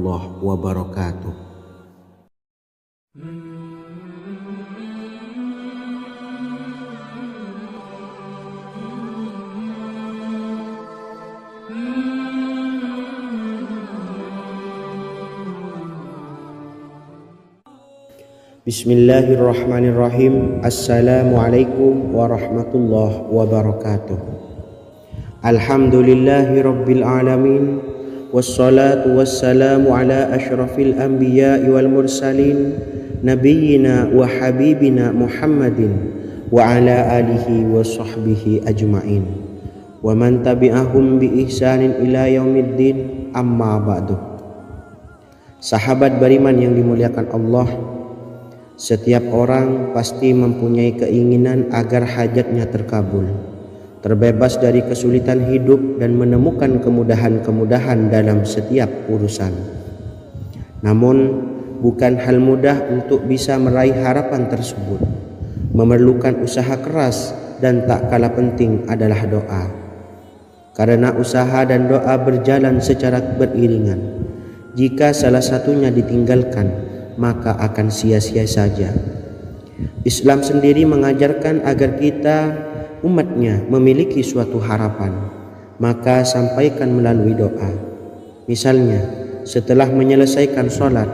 warahmatullahi wabarakatuh. Bismillahirrahmanirrahim. Assalamualaikum warahmatullahi wabarakatuh. Alhamdulillahi rabbil alamin. Wassalatu wassalamu ala ashrafil anbiya'i wal mursalin, nabiyyina wa habibina Muhammadin wa ala alihi wa sahbihi ajma'in, wa man tabi'ahum bi ihsanin ila yaumiddin, amma ba'du. Sahabat beriman yang dimuliakan Allah, setiap orang pasti mempunyai keinginan agar hajatnya terkabul, terbebas dari kesulitan hidup dan menemukan kemudahan-kemudahan dalam setiap urusan. Namun, bukan hal mudah untuk bisa meraih harapan tersebut. Memerlukan usaha keras dan tak kalah penting adalah doa. Karena usaha dan doa berjalan secara beriringan. Jika salah satunya ditinggalkan, maka akan sia-sia saja. Islam sendiri mengajarkan agar kita umatnya memiliki suatu harapan, maka sampaikan melalui doa. Misalnya, setelah menyelesaikan sholat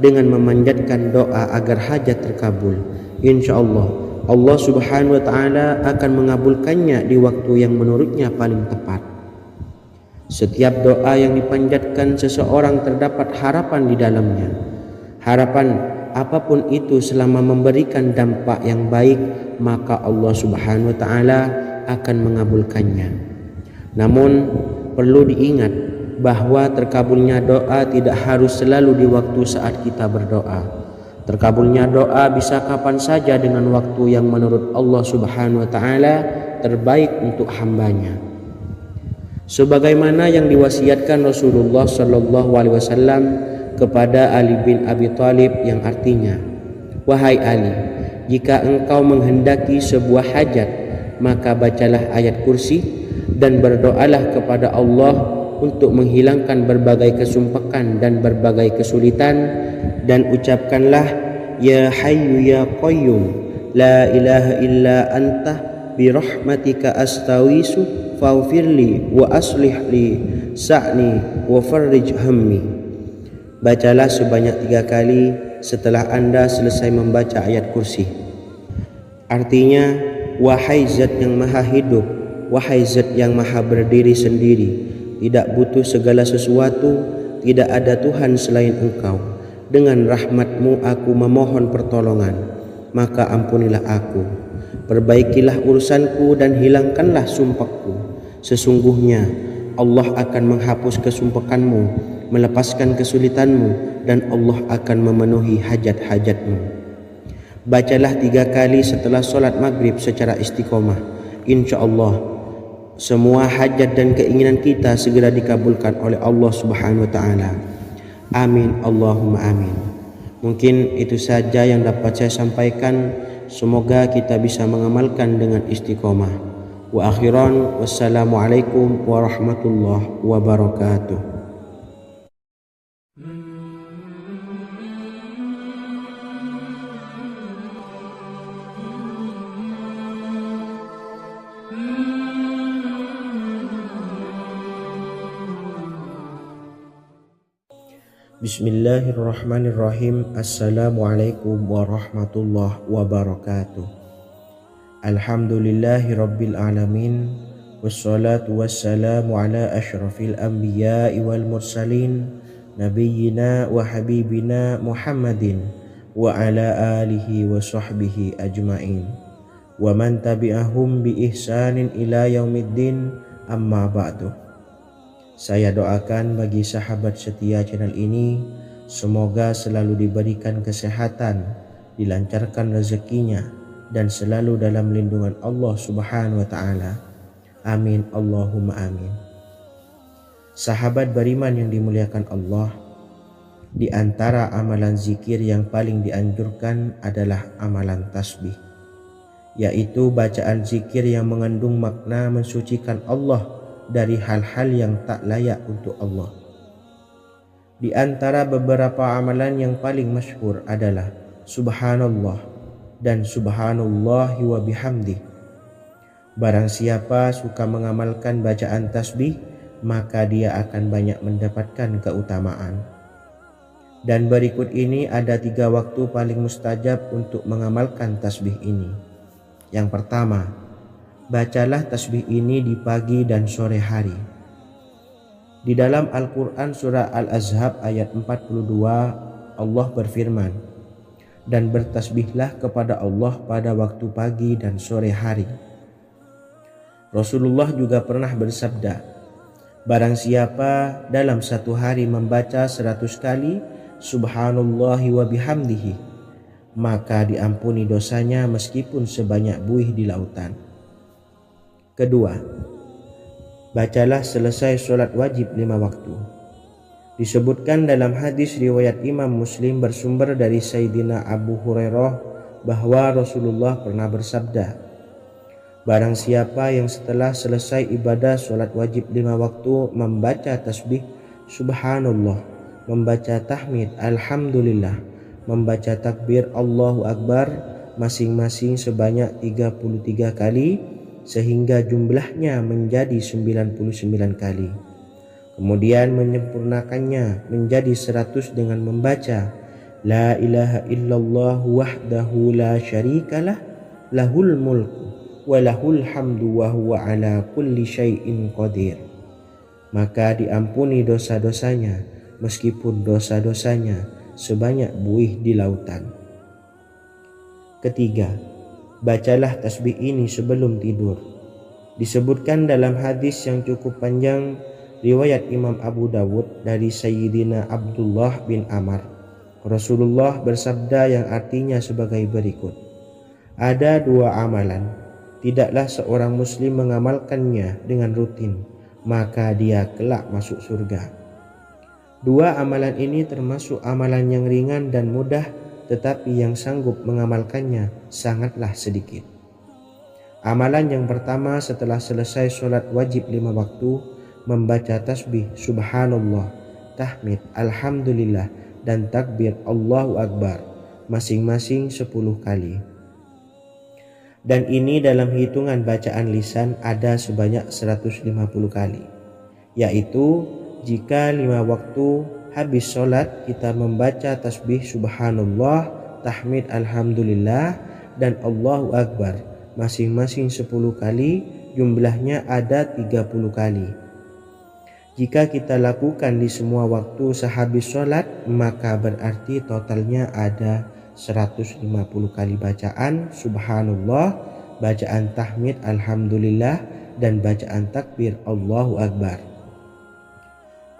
dengan memanjatkan doa agar hajat terkabul, insya Allah Allah subhanahu wa ta'ala akan mengabulkannya di waktu yang menurutnya paling tepat. Setiap doa yang dipanjatkan seseorang terdapat harapan di dalamnya. Harapan apapun itu selama memberikan dampak yang baik, maka Allah subhanahu wa ta'ala akan mengabulkannya. Namun perlu diingat bahwa terkabulnya doa tidak harus selalu di waktu saat kita berdoa. Terkabulnya doa bisa kapan saja dengan waktu yang menurut Allah subhanahu wa ta'ala terbaik untuk hambanya. Sebagaimana yang diwasiatkan Rasulullah sallallahu alaihi wasallam kepada Ali bin Abi Thalib, yang artinya, wahai Ali, jika engkau menghendaki sebuah hajat, maka bacalah ayat kursi dan berdoalah kepada Allah untuk menghilangkan berbagai kesumpakan dan berbagai kesulitan, dan ucapkanlah, ya hayyu ya qayyum la ilaha illa anta birahmatika astawisu faghfirli wa aslih li sa'ni wa farrij hammi. Bacalah sebanyak 3 kali setelah Anda selesai membaca ayat kursi. Artinya, wahai zat yang maha hidup, wahai zat yang maha berdiri sendiri, tidak butuh segala sesuatu, tidak ada Tuhan selain Engkau. Dengan rahmat-Mu aku memohon pertolongan, maka ampunilah aku. Perbaikilah urusanku dan hilangkanlah sumpahku. Sesungguhnya Allah akan menghapus kesumpahanmu, melepaskan kesulitanmu, dan Allah akan memenuhi hajat-hajatmu. Bacalah 3 kali setelah sholat maghrib secara istiqomah. Insya Allah semua hajat dan keinginan kita segera dikabulkan oleh Allah subhanahu wa ta'ala. Amin Allahumma amin. Mungkin itu saja yang dapat saya sampaikan. Semoga kita bisa mengamalkan dengan istiqomah. Wa akhiran, wassalamualaikum warahmatullahi wabarakatuh. Bismillahirrahmanirrahim. Assalamualaikum warahmatullahi wabarakatuh. Alhamdulillahi rabbil alamin. Wassalatu wassalamu ala ashrafil anbiya'i wal mursalin, nabiyyina wa habibina Muhammadin wa ala alihi wa sahbihi ajma'in, wa man tabi'ahum bi ihsanin ila yaumiddin, amma ba'du. Saya doakan bagi sahabat setia channel ini, semoga selalu diberikan kesehatan, dilancarkan rezekinya, dan selalu dalam lindungan Allah subhanahu wa ta'ala. Amin Allahumma amin. Sahabat beriman yang dimuliakan Allah, di antara amalan zikir yang paling dianjurkan adalah amalan tasbih, yaitu bacaan zikir yang mengandung makna mensucikan Allah dari hal-hal yang tak layak untuk Allah. Di antara beberapa amalan yang paling masyhur adalah Subhanallah dan Subhanallahi wa bihamdih. Barang siapa suka mengamalkan bacaan tasbih, maka dia akan banyak mendapatkan keutamaan. Dan berikut ini ada 3 waktu paling mustajab untuk mengamalkan tasbih ini. Yang pertama, bacalah tasbih ini di pagi dan sore hari. Di dalam Al-Quran surah Al-Ahzab ayat 42, Allah berfirman, "Dan bertasbihlah kepada Allah pada waktu pagi dan sore hari." Rasulullah juga pernah bersabda, barang siapa dalam satu hari membaca 100 kali Subhanallahi wa bihamdihi, maka diampuni dosanya meskipun sebanyak buih di lautan. Kedua, bacalah selesai sholat wajib 5 waktu. Disebutkan dalam hadis riwayat Imam Muslim bersumber dari Sayyidina Abu Hurairah bahwa Rasulullah pernah bersabda, barang siapa yang setelah selesai ibadah sholat wajib 5 waktu membaca tasbih Subhanallah, membaca tahmid Alhamdulillah, membaca takbir Allahu Akbar masing-masing sebanyak 33 kali sehingga jumlahnya menjadi 99 kali. Kemudian menyempurnakannya menjadi 100 dengan membaca La ilaha illallah wahdahu la syarikalah lahul mulku wa lahul hamdu wa huwa ala kulli syai'in qadir. Maka diampuni dosa-dosanya meskipun dosa-dosanya sebanyak buih di lautan. Ketiga, bacalah tasbih ini sebelum tidur. Disebutkan dalam hadis yang cukup panjang riwayat Imam Abu Dawud dari Sayyidina Abdullah bin Amr, Rasulullah bersabda yang artinya sebagai berikut, ada 2 amalan, tidaklah seorang muslim mengamalkannya dengan rutin, maka dia kelak masuk surga. 2 amalan ini termasuk amalan yang ringan dan mudah, tetapi yang sanggup mengamalkannya sangatlah sedikit. Amalan yang pertama setelah selesai sholat wajib 5 waktu, membaca tasbih Subhanallah, tahmid Alhamdulillah, dan takbir Allahu Akbar masing-masing 10 kali. Dan ini dalam hitungan bacaan lisan ada sebanyak 150 kali, yaitu jika 5 waktu habis sholat kita membaca tasbih Subhanallah, tahmid Alhamdulillah, dan Allahu Akbar masing-masing 10 kali, jumlahnya ada 30 kali. Jika kita lakukan di semua waktu sehabis sholat, maka berarti totalnya ada 150 kali bacaan Subhanallah, bacaan tahmid Alhamdulillah, dan bacaan takbir Allahu Akbar.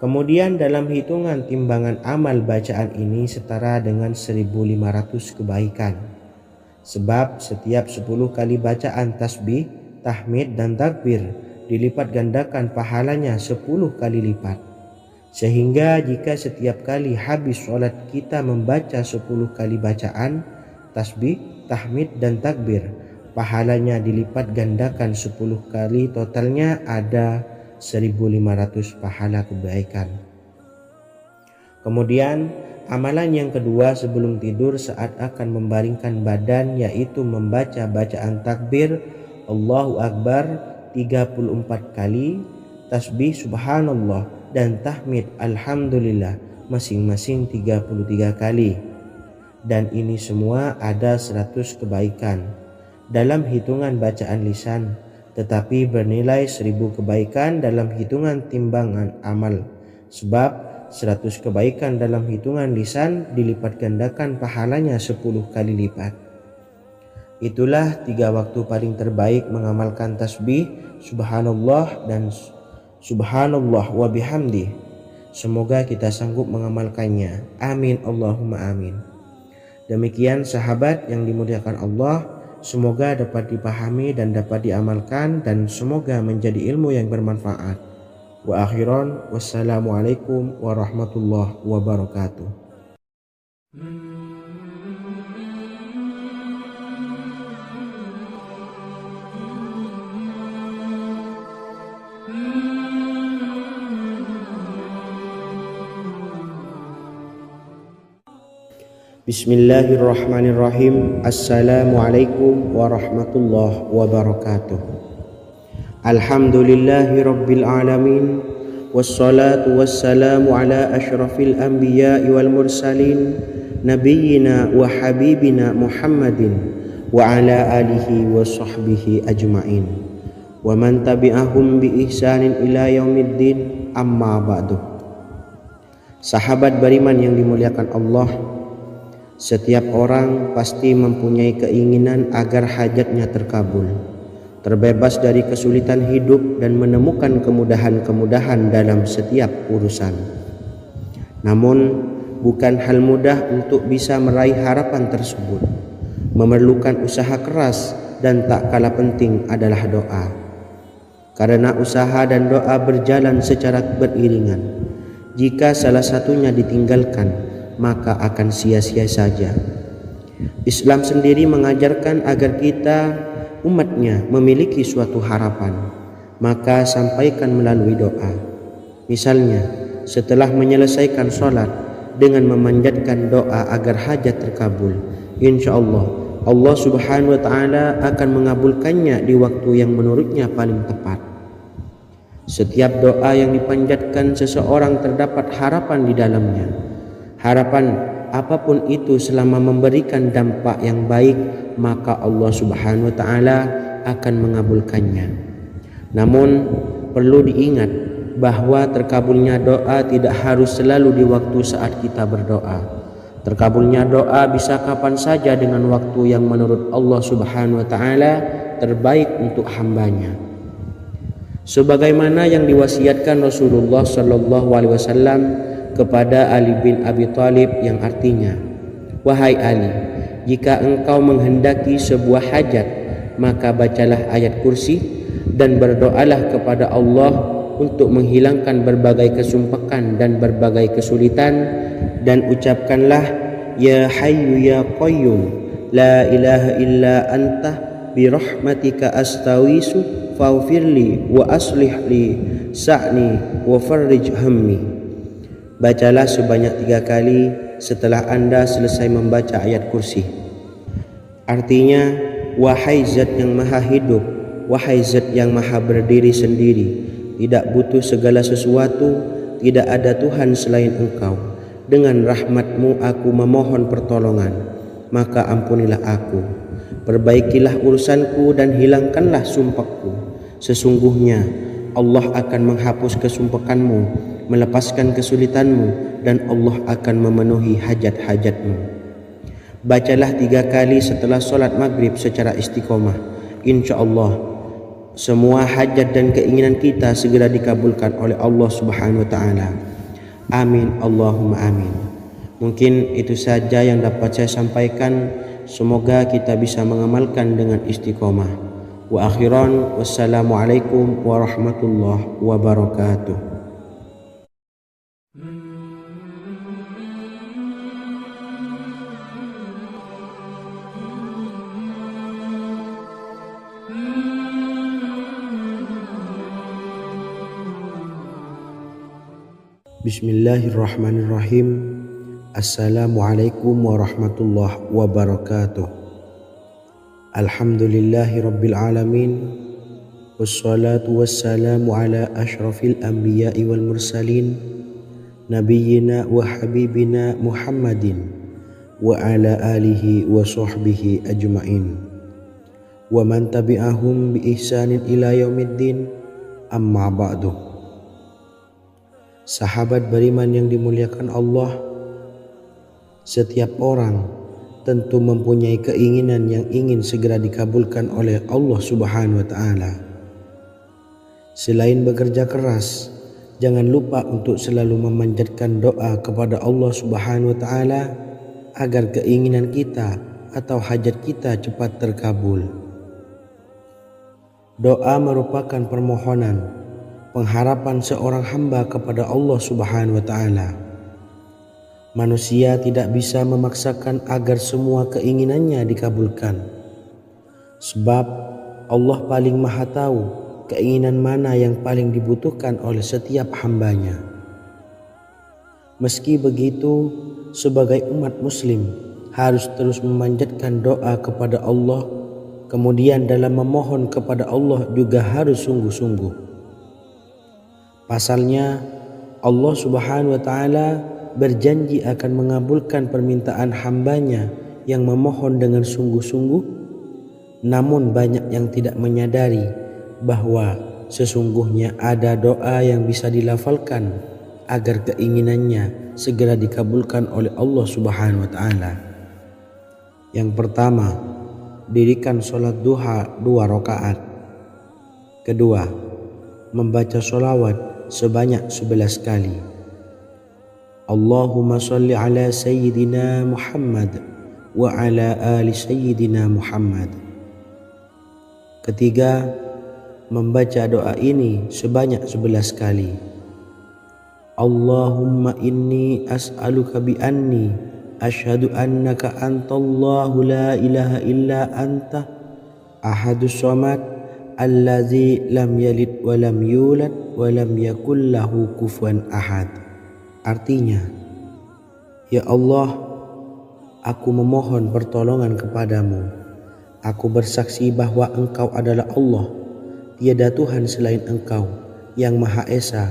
Kemudian dalam hitungan timbangan amal bacaan ini setara dengan 1500 kebaikan. Sebab setiap 10 kali bacaan tasbih, tahmid, dan takbir dilipat gandakan pahalanya 10 kali lipat. Sehingga jika setiap kali habis sholat kita membaca 10 kali bacaan tasbih, tahmid, dan takbir, pahalanya dilipat gandakan 10 kali, totalnya ada 1500 pahala kebaikan. Kemudian amalan yang kedua sebelum tidur saat akan membaringkan badan, yaitu membaca bacaan takbir Allahu Akbar 34 kali, tasbih Subhanallah, dan tahmid Alhamdulillah masing-masing 33 kali. Dan ini semua ada 100 kebaikan dalam hitungan bacaan lisan, tetapi bernilai 1000 kebaikan dalam hitungan timbangan amal. Sebab 100 kebaikan dalam hitungan lisan dilipat gandakan pahalanya 10 kali lipat. Itulah 3 waktu paling terbaik mengamalkan tasbih Subhanallah dan Subhanallah wa bihamdih. Semoga kita sanggup mengamalkannya. Amin Allahumma amin. Demikian sahabat yang dimuliakan Allah, semoga dapat dipahami dan dapat diamalkan, dan semoga menjadi ilmu yang bermanfaat. Wa akhiran, wassalamualaikum warahmatullahi wabarakatuh. Bismillahirrahmanirrahim. Assalamualaikum warahmatullahi wabarakatuh. Alhamdulillahi rabbil alamin. Wassalatu wassalamu ala ashrafil anbiya'i wal mursalin, nabiyyina wa habibina Muhammadin wa ala alihi wa sahbihi ajma'in, wa man tabi'ahum bi ihsanin ila yaumiddin, amma ba'du. Sahabat beriman yang dimuliakan Allah, setiap orang pasti mempunyai keinginan agar hajatnya terkabul, terbebas dari kesulitan hidup dan menemukan kemudahan-kemudahan dalam setiap urusan. Namun, bukan hal mudah untuk bisa meraih harapan tersebut. Memerlukan usaha keras dan tak kalah penting adalah doa. Karena usaha dan doa berjalan secara beriringan. Jika salah satunya ditinggalkan, maka akan sia-sia saja. Islam sendiri mengajarkan agar kita umatnya memiliki suatu harapan, maka sampaikan melalui doa. Misalnya, setelah menyelesaikan sholat dengan memanjatkan doa agar hajat terkabul, insya Allah subhanahu wa ta'ala akan mengabulkannya di waktu yang menurutnya paling tepat. Setiap doa yang dipanjatkan seseorang terdapat harapan di dalamnya. Harapan apapun itu selama memberikan dampak yang baik, maka Allah subhanahu wa ta'ala akan mengabulkannya. Namun perlu diingat bahwa terkabulnya doa tidak harus selalu di waktu saat kita berdoa. Terkabulnya doa bisa kapan saja dengan waktu yang menurut Allah subhanahu wa ta'ala terbaik untuk hambanya. Sebagaimana yang diwasiatkan Rasulullah sallallahu alaihi wasallam kepada Ali bin Abi Thalib, yang artinya, "Wahai Ali, jika engkau menghendaki sebuah hajat, maka bacalah ayat kursi dan berdoalah kepada Allah untuk menghilangkan berbagai kesumpakan dan berbagai kesulitan, dan ucapkanlah, Ya Hayyu Ya Qayyum, la ilaha illa anta birahmatika astawisu faghfirli wa aslih li sa'ni wa farrij hammi." Bacalah sebanyak 3 kali setelah Anda selesai membaca ayat kursi. Artinya, wahai zat yang maha hidup, wahai zat yang maha berdiri sendiri, tidak butuh segala sesuatu, tidak ada Tuhan selain Engkau. Dengan rahmat-Mu aku memohon pertolongan, maka ampunilah aku. Perbaikilah urusanku dan hilangkanlah sumpahku. Sesungguhnya Allah akan menghapus kesumpakanmu, melepaskan kesulitanmu, dan Allah akan memenuhi hajat-hajatmu. Bacalah 3 kali setelah sholat maghrib secara istiqomah. Insya Allah semua hajat dan keinginan kita segera dikabulkan oleh Allah subhanahu wa ta'ala. Amin Allahumma amin. Mungkin itu saja yang dapat saya sampaikan. Semoga kita bisa mengamalkan dengan istiqomah. Wa akhiran, wassalamualaikum warahmatullahi wabarakatuh. Bismillahirrahmanirrahim. Assalamualaikum warahmatullahi wabarakatuh. Alhamdulillahi rabbil alamin. Wassalatu wassalamu ala ashrafil anbiya'i wal mursalin, nabiyyina wa habibina Muhammadin wa ala alihi wa sahbihi ajma'in, wa man tabi'ahum bi ihsanin ila yaumiddin, amma ba'du. Sahabat beriman yang dimuliakan Allah, setiap orang tentu mempunyai keinginan yang ingin segera dikabulkan oleh Allah subhanahu wa ta'ala. Selain bekerja keras, jangan lupa untuk selalu memanjatkan doa kepada Allah subhanahu wa ta'ala agar keinginan kita atau hajat kita cepat terkabul. Doa merupakan permohonan, pengharapan seorang hamba kepada Allah subhanahu wa ta'ala. Manusia tidak bisa memaksakan agar semua keinginannya dikabulkan, sebab Allah paling maha tahu keinginan mana yang paling dibutuhkan oleh setiap hambanya. Meski begitu, sebagai umat muslim, harus terus memanjatkan doa kepada Allah. Kemudian dalam memohon kepada Allah juga harus sungguh-sungguh. Pasalnya Allah Subhanahu wa Ta'ala berjanji akan mengabulkan permintaan hambanya yang memohon dengan sungguh-sungguh. Namun banyak yang tidak menyadari bahwa sesungguhnya ada doa yang bisa dilafalkan agar keinginannya segera dikabulkan oleh Allah Subhanahu wa Ta'ala. Yang pertama, dirikan sholat duha 2 rakaat. Kedua, membaca sholawat sebanyak 11 kali. Allahumma sholli ala Sayyidina Muhammad wa ala ali Sayyidina Muhammad. Ketiga, membaca doa ini sebanyak 11 kali. Allahumma inni as'aluka bi anni asyhadu annaka antallahu la ilaha illa anta ahadus samad allazi lam yalid wa lam yulad wa lam yakul lahu kufuwan ahad. Artinya, ya Allah, aku memohon pertolongan kepadamu. Aku bersaksi bahwa Engkau adalah Allah, tiada Tuhan selain Engkau yang Maha Esa,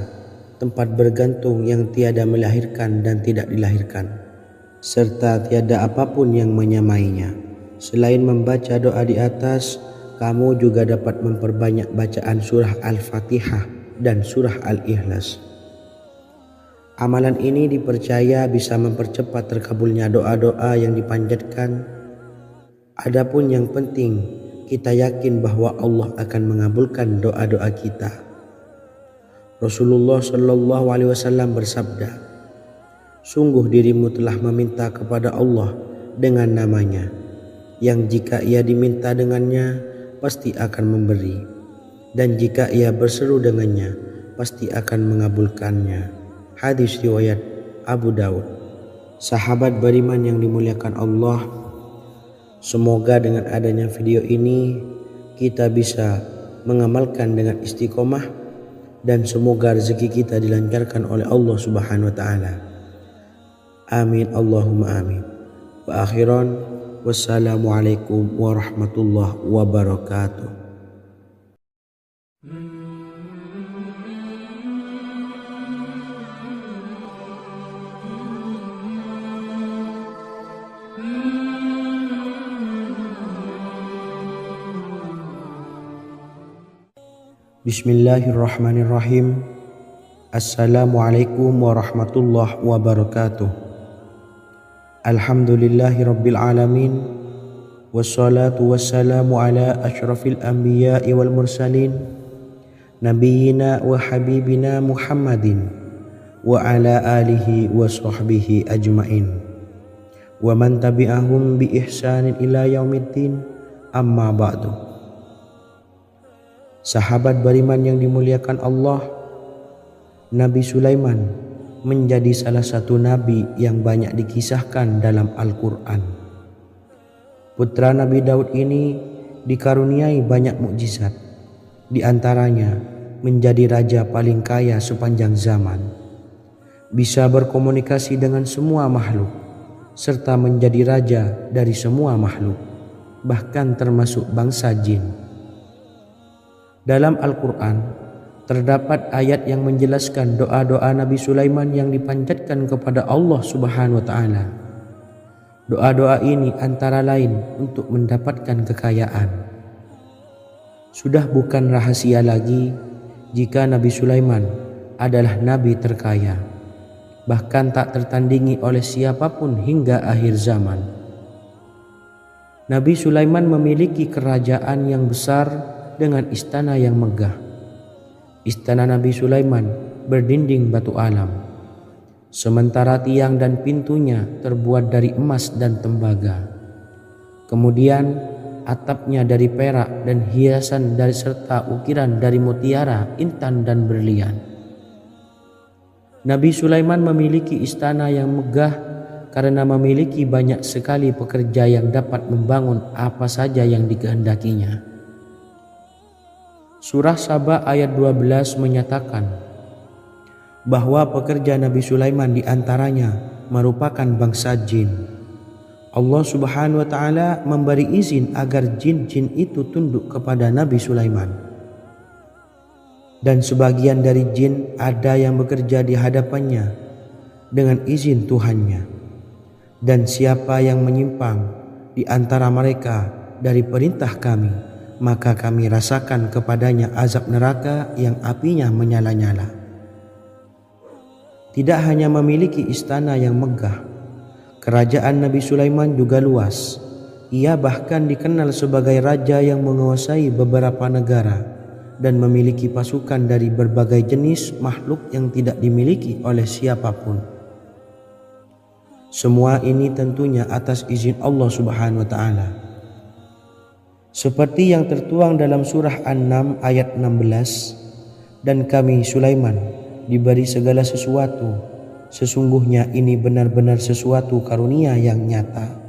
tempat bergantung yang tiada melahirkan dan tidak dilahirkan, serta tiada apapun yang menyamainya. Selain membaca doa di atas, kamu juga dapat memperbanyak bacaan surah Al-Fatihah dan surah Al-Ikhlas. Amalan ini dipercaya bisa mempercepat terkabulnya doa-doa yang dipanjatkan. Adapun yang penting, kita yakin bahwa Allah akan mengabulkan doa-doa kita. Rasulullah Shallallahu Alaihi Wasallam bersabda, sungguh dirimu telah meminta kepada Allah dengan namanya, yang jika ia diminta dengannya, pasti akan memberi, dan jika ia berseru dengannya, pasti akan mengabulkannya. Hadis riwayat Abu Daud. Sahabat beriman yang dimuliakan Allah, semoga dengan adanya video ini kita bisa mengamalkan dengan istiqomah, dan semoga rezeki kita dilancarkan oleh Allah Subhanahu wa Ta'ala. Amin Allahumma amin. Wa akhiran, wassalamualaikum warahmatullahi wabarakatuh. Bismillahirrahmanirrahim. Assalamualaikum warahmatullahi wabarakatuh. Alhamdulillahi rabbil alamin. Wassalatu wassalamu ala asyrafil anbiya'i wal mursalin, nabiyyina wa habibina Muhammadin wa ala alihi wa sahbihi ajmain, wa man tabi'ahum bi ihsanin ila yaumiddin, amma ba'du. Sahabat beriman yang dimuliakan Allah, Nabi Sulaiman menjadi salah satu nabi yang banyak dikisahkan dalam Al-Quran. Putra Nabi Daud ini dikaruniai banyak mukjizat, di antaranya menjadi raja paling kaya sepanjang zaman, bisa berkomunikasi dengan semua makhluk, serta menjadi raja dari semua makhluk, bahkan termasuk bangsa jin. Dalam Al-Quran terdapat ayat yang menjelaskan doa-doa Nabi Sulaiman yang dipanjatkan kepada Allah Subhanahu wa Ta'ala. Doa-doa ini antara lain untuk mendapatkan kekayaan. Sudah bukan rahasia lagi jika Nabi Sulaiman adalah nabi terkaya, bahkan tak tertandingi oleh siapapun hingga akhir zaman. Nabi Sulaiman memiliki kerajaan yang besar dengan istana yang megah. Istana Nabi Sulaiman berdinding batu alam, sementara tiang dan pintunya terbuat dari emas dan tembaga. Kemudian atapnya dari perak dan hiasan dari serta ukiran dari mutiara, intan dan berlian. Nabi Sulaiman memiliki istana yang megah karena memiliki banyak sekali pekerja yang dapat membangun apa saja yang dikehendakinya. Surah Saba ayat 12 menyatakan bahwa pekerja Nabi Sulaiman diantaranya merupakan bangsa jin. Allah Subhanahu wa taala memberi izin agar jin-jin itu tunduk kepada Nabi Sulaiman. Dan sebagian dari jin ada yang bekerja di hadapannya dengan izin Tuhannya. Dan siapa yang menyimpang di antara mereka dari perintah kami, maka kami rasakan kepadanya azab neraka yang apinya menyala-nyala. Tidak hanya memiliki istana yang megah, kerajaan Nabi Sulaiman juga luas. Ia bahkan dikenal sebagai raja yang menguasai beberapa negara dan memiliki pasukan dari berbagai jenis makhluk yang tidak dimiliki oleh siapapun. Semua ini tentunya atas izin Allah Subhanahu wa taala. Seperti yang tertuang dalam surah An-Naml ayat 16, dan kami Sulaiman diberi segala sesuatu, sesungguhnya ini benar-benar sesuatu karunia yang nyata.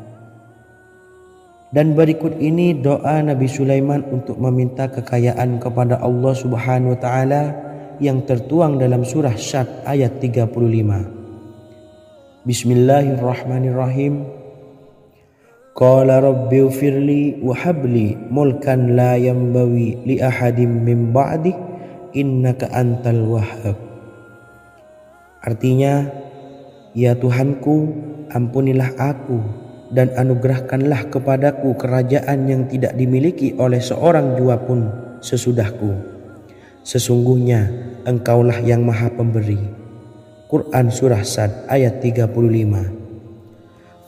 Dan berikut ini doa Nabi Sulaiman untuk meminta kekayaan kepada Allah Subhanahu wa taala yang tertuang dalam surah Syad ayat 35. Bismillahirrahmanirrahim. Qala rabbi ighfirli wa habli mulkan la yanbawi li ahadim min ba'di innaka antal wahhab. Artinya, ya Tuhanku, ampunilah aku dan anugerahkanlah kepadaku kerajaan yang tidak dimiliki oleh seorang jua pun sesudahku. Sesungguhnya Engkaulah yang Maha Pemberi. Quran Surah Sad ayat 35.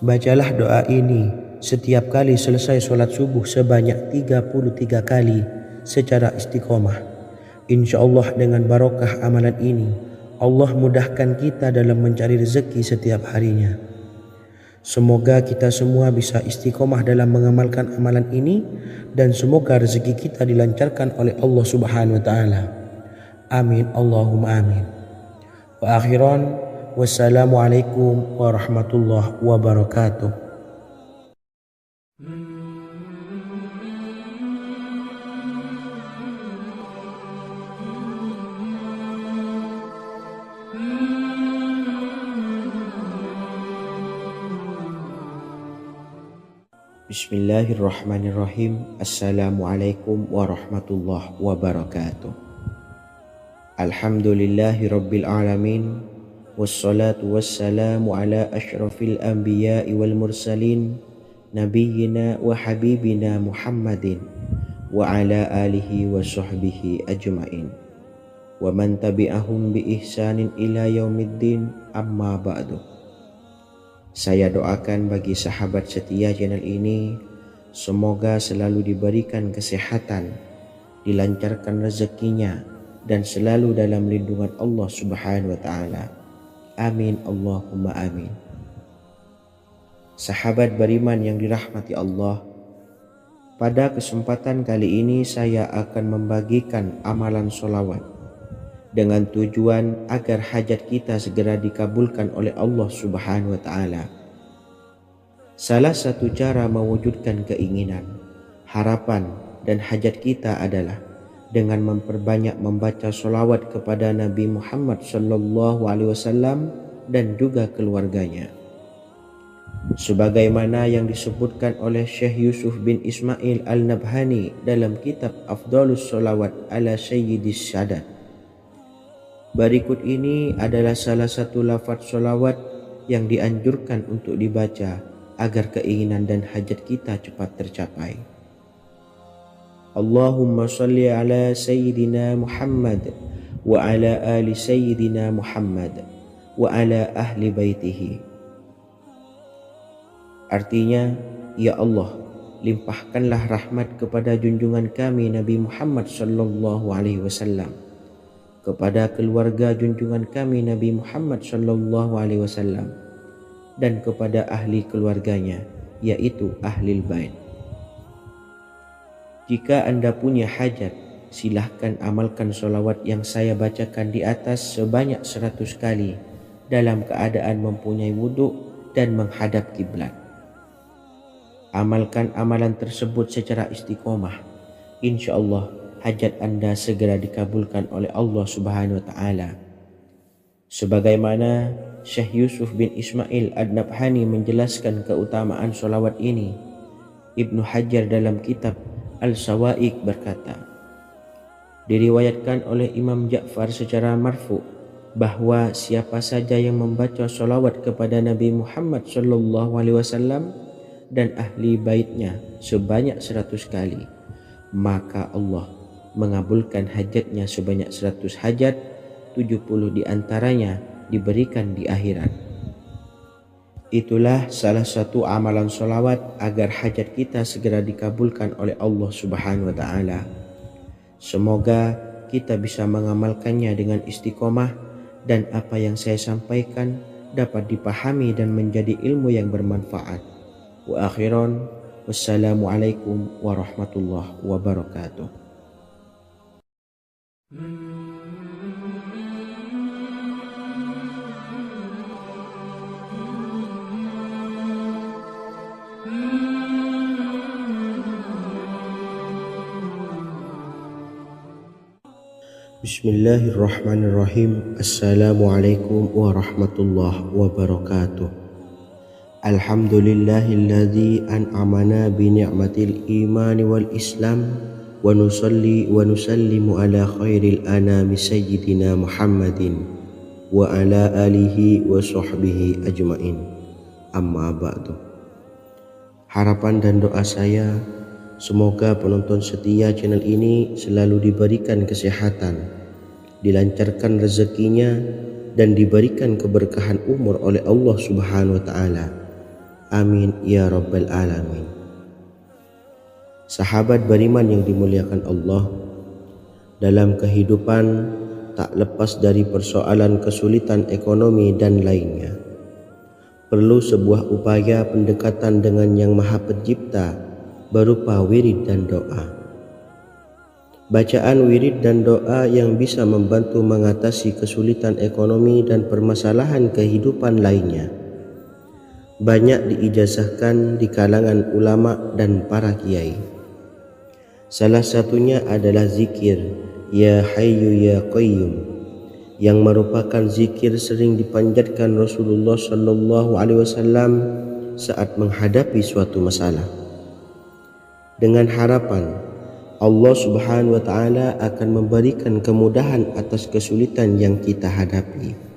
Bacalah doa ini setiap kali selesai sholat subuh sebanyak 33 kali secara istiqomah. Insya Allah dengan barokah amalan ini, Allah mudahkan kita dalam mencari rezeki setiap harinya. Semoga kita semua bisa istiqomah dalam mengamalkan amalan ini dan semoga rezeki kita dilancarkan oleh Allah Subhanahu wa taala. Amin Allahumma amin. Wa akhiran wassalamualaikum warahmatullahi wabarakatuh. Bismillahirrahmanirrahim. Assalamualaikum warahmatullahi wabarakatuh. Alhamdulillahi rabbil alamin. Wassalatu wassalamu ala ashrafil anbiya'i wal mursalin, nabiyyina wa habibina Muhammadin wa ala alihi wa sahbihi ajma'in wa man tabi'ahum bi ihsanin ila yaumiddin, amma ba'du. Saya doakan bagi sahabat setia channel ini, semoga selalu diberikan kesehatan, dilancarkan rezekinya, dan selalu dalam lindungan Allah Subhanahu wa taala. Amin Allahumma amin. Sahabat beriman yang dirahmati Allah, pada kesempatan kali ini saya akan membagikan amalan sholawat dengan tujuan agar hajat kita segera dikabulkan oleh Allah Subhanahu wa taala. Salah satu cara mewujudkan keinginan, harapan, dan hajat kita adalah dengan memperbanyak membaca sholawat kepada Nabi Muhammad SAW dan juga keluarganya. Sebagaimana yang disebutkan oleh Syekh Yusuf bin Ismail Al-Nabhani dalam kitab Afdhalus Sholawat ala Sayyidis Sadat. Berikut ini adalah salah satu lafaz sholawat yang dianjurkan untuk dibaca agar keinginan dan hajat kita cepat tercapai. Allahumma salli ala Sayyidina Muhammad wa ala ali Sayyidina Muhammad wa ala ahli baitihi. Artinya, ya Allah, limpahkanlah rahmat kepada junjungan kami Nabi Muhammad SAW, kepada keluarga junjungan kami Nabi Muhammad SAW, dan kepada ahli keluarganya, yaitu ahlil bait. Jika Anda punya hajat, silahkan amalkan sholawat yang saya bacakan di atas sebanyak 100 kali dalam keadaan mempunyai wudhu dan menghadap kiblat. Amalkan amalan tersebut secara istiqomah. Insya Allah hajat Anda segera dikabulkan oleh Allah Subhanahu wa taala. Sebagaimana Syekh Yusuf bin Ismail Ad-Nabhani menjelaskan keutamaan solawat ini. Ibnu Hajar dalam kitab Al-Sawa'iq berkata, diriwayatkan oleh Imam Ja'far secara marfu bahwa siapa saja yang membaca solawat kepada Nabi Muhammad SAW dan ahli baitnya sebanyak 100 kali, maka Allah mengabulkan hajatnya sebanyak 100 hajat, 70 diantaranya diberikan di akhirat. Itulah salah satu amalan solawat agar hajat kita segera dikabulkan oleh Allah Subhanahu wa Ta'ala. Semoga kita bisa mengamalkannya dengan istiqomah dan apa yang saya sampaikan dapat dipahami dan menjadi ilmu yang bermanfaat. Wa akhiran, wassalamualaikum warahmatullahi wabarakatuh. Bismillahirrahmanirrahim. Assalamualaikum warahmatullahi wabarakatuh. Alhamdulillahilladzi an'amana bi ni'matil imani wal islam wa nusalli wa nusallimu ala khairil anami sayyidina Muhammadin wa ala alihi wa sahbihi ajmain. Amma ba'du. Harapan dan doa saya, semoga penonton setia channel ini selalu diberikan kesehatan, dilancarkan rezekinya, dan diberikan keberkahan umur oleh Allah Subhanahu wa Ta'ala. Amin ya rabbal alamin. Sahabat beriman yang dimuliakan Allah, dalam kehidupan tak lepas dari persoalan kesulitan ekonomi dan lainnya. Perlu sebuah upaya pendekatan dengan Yang Maha Pencipta berupa wirid dan doa. Bacaan wirid dan doa yang bisa membantu mengatasi kesulitan ekonomi dan permasalahan kehidupan lainnya banyak diijazahkan di kalangan ulama dan para kiai. Salah satunya adalah zikir Ya Hayyu Ya Qayyum, yang merupakan zikir sering dipanjatkan Rasulullah SAW saat menghadapi suatu masalah, dengan harapan Allah Subhanahu wa Ta'ala akan memberikan kemudahan atas kesulitan yang kita hadapi.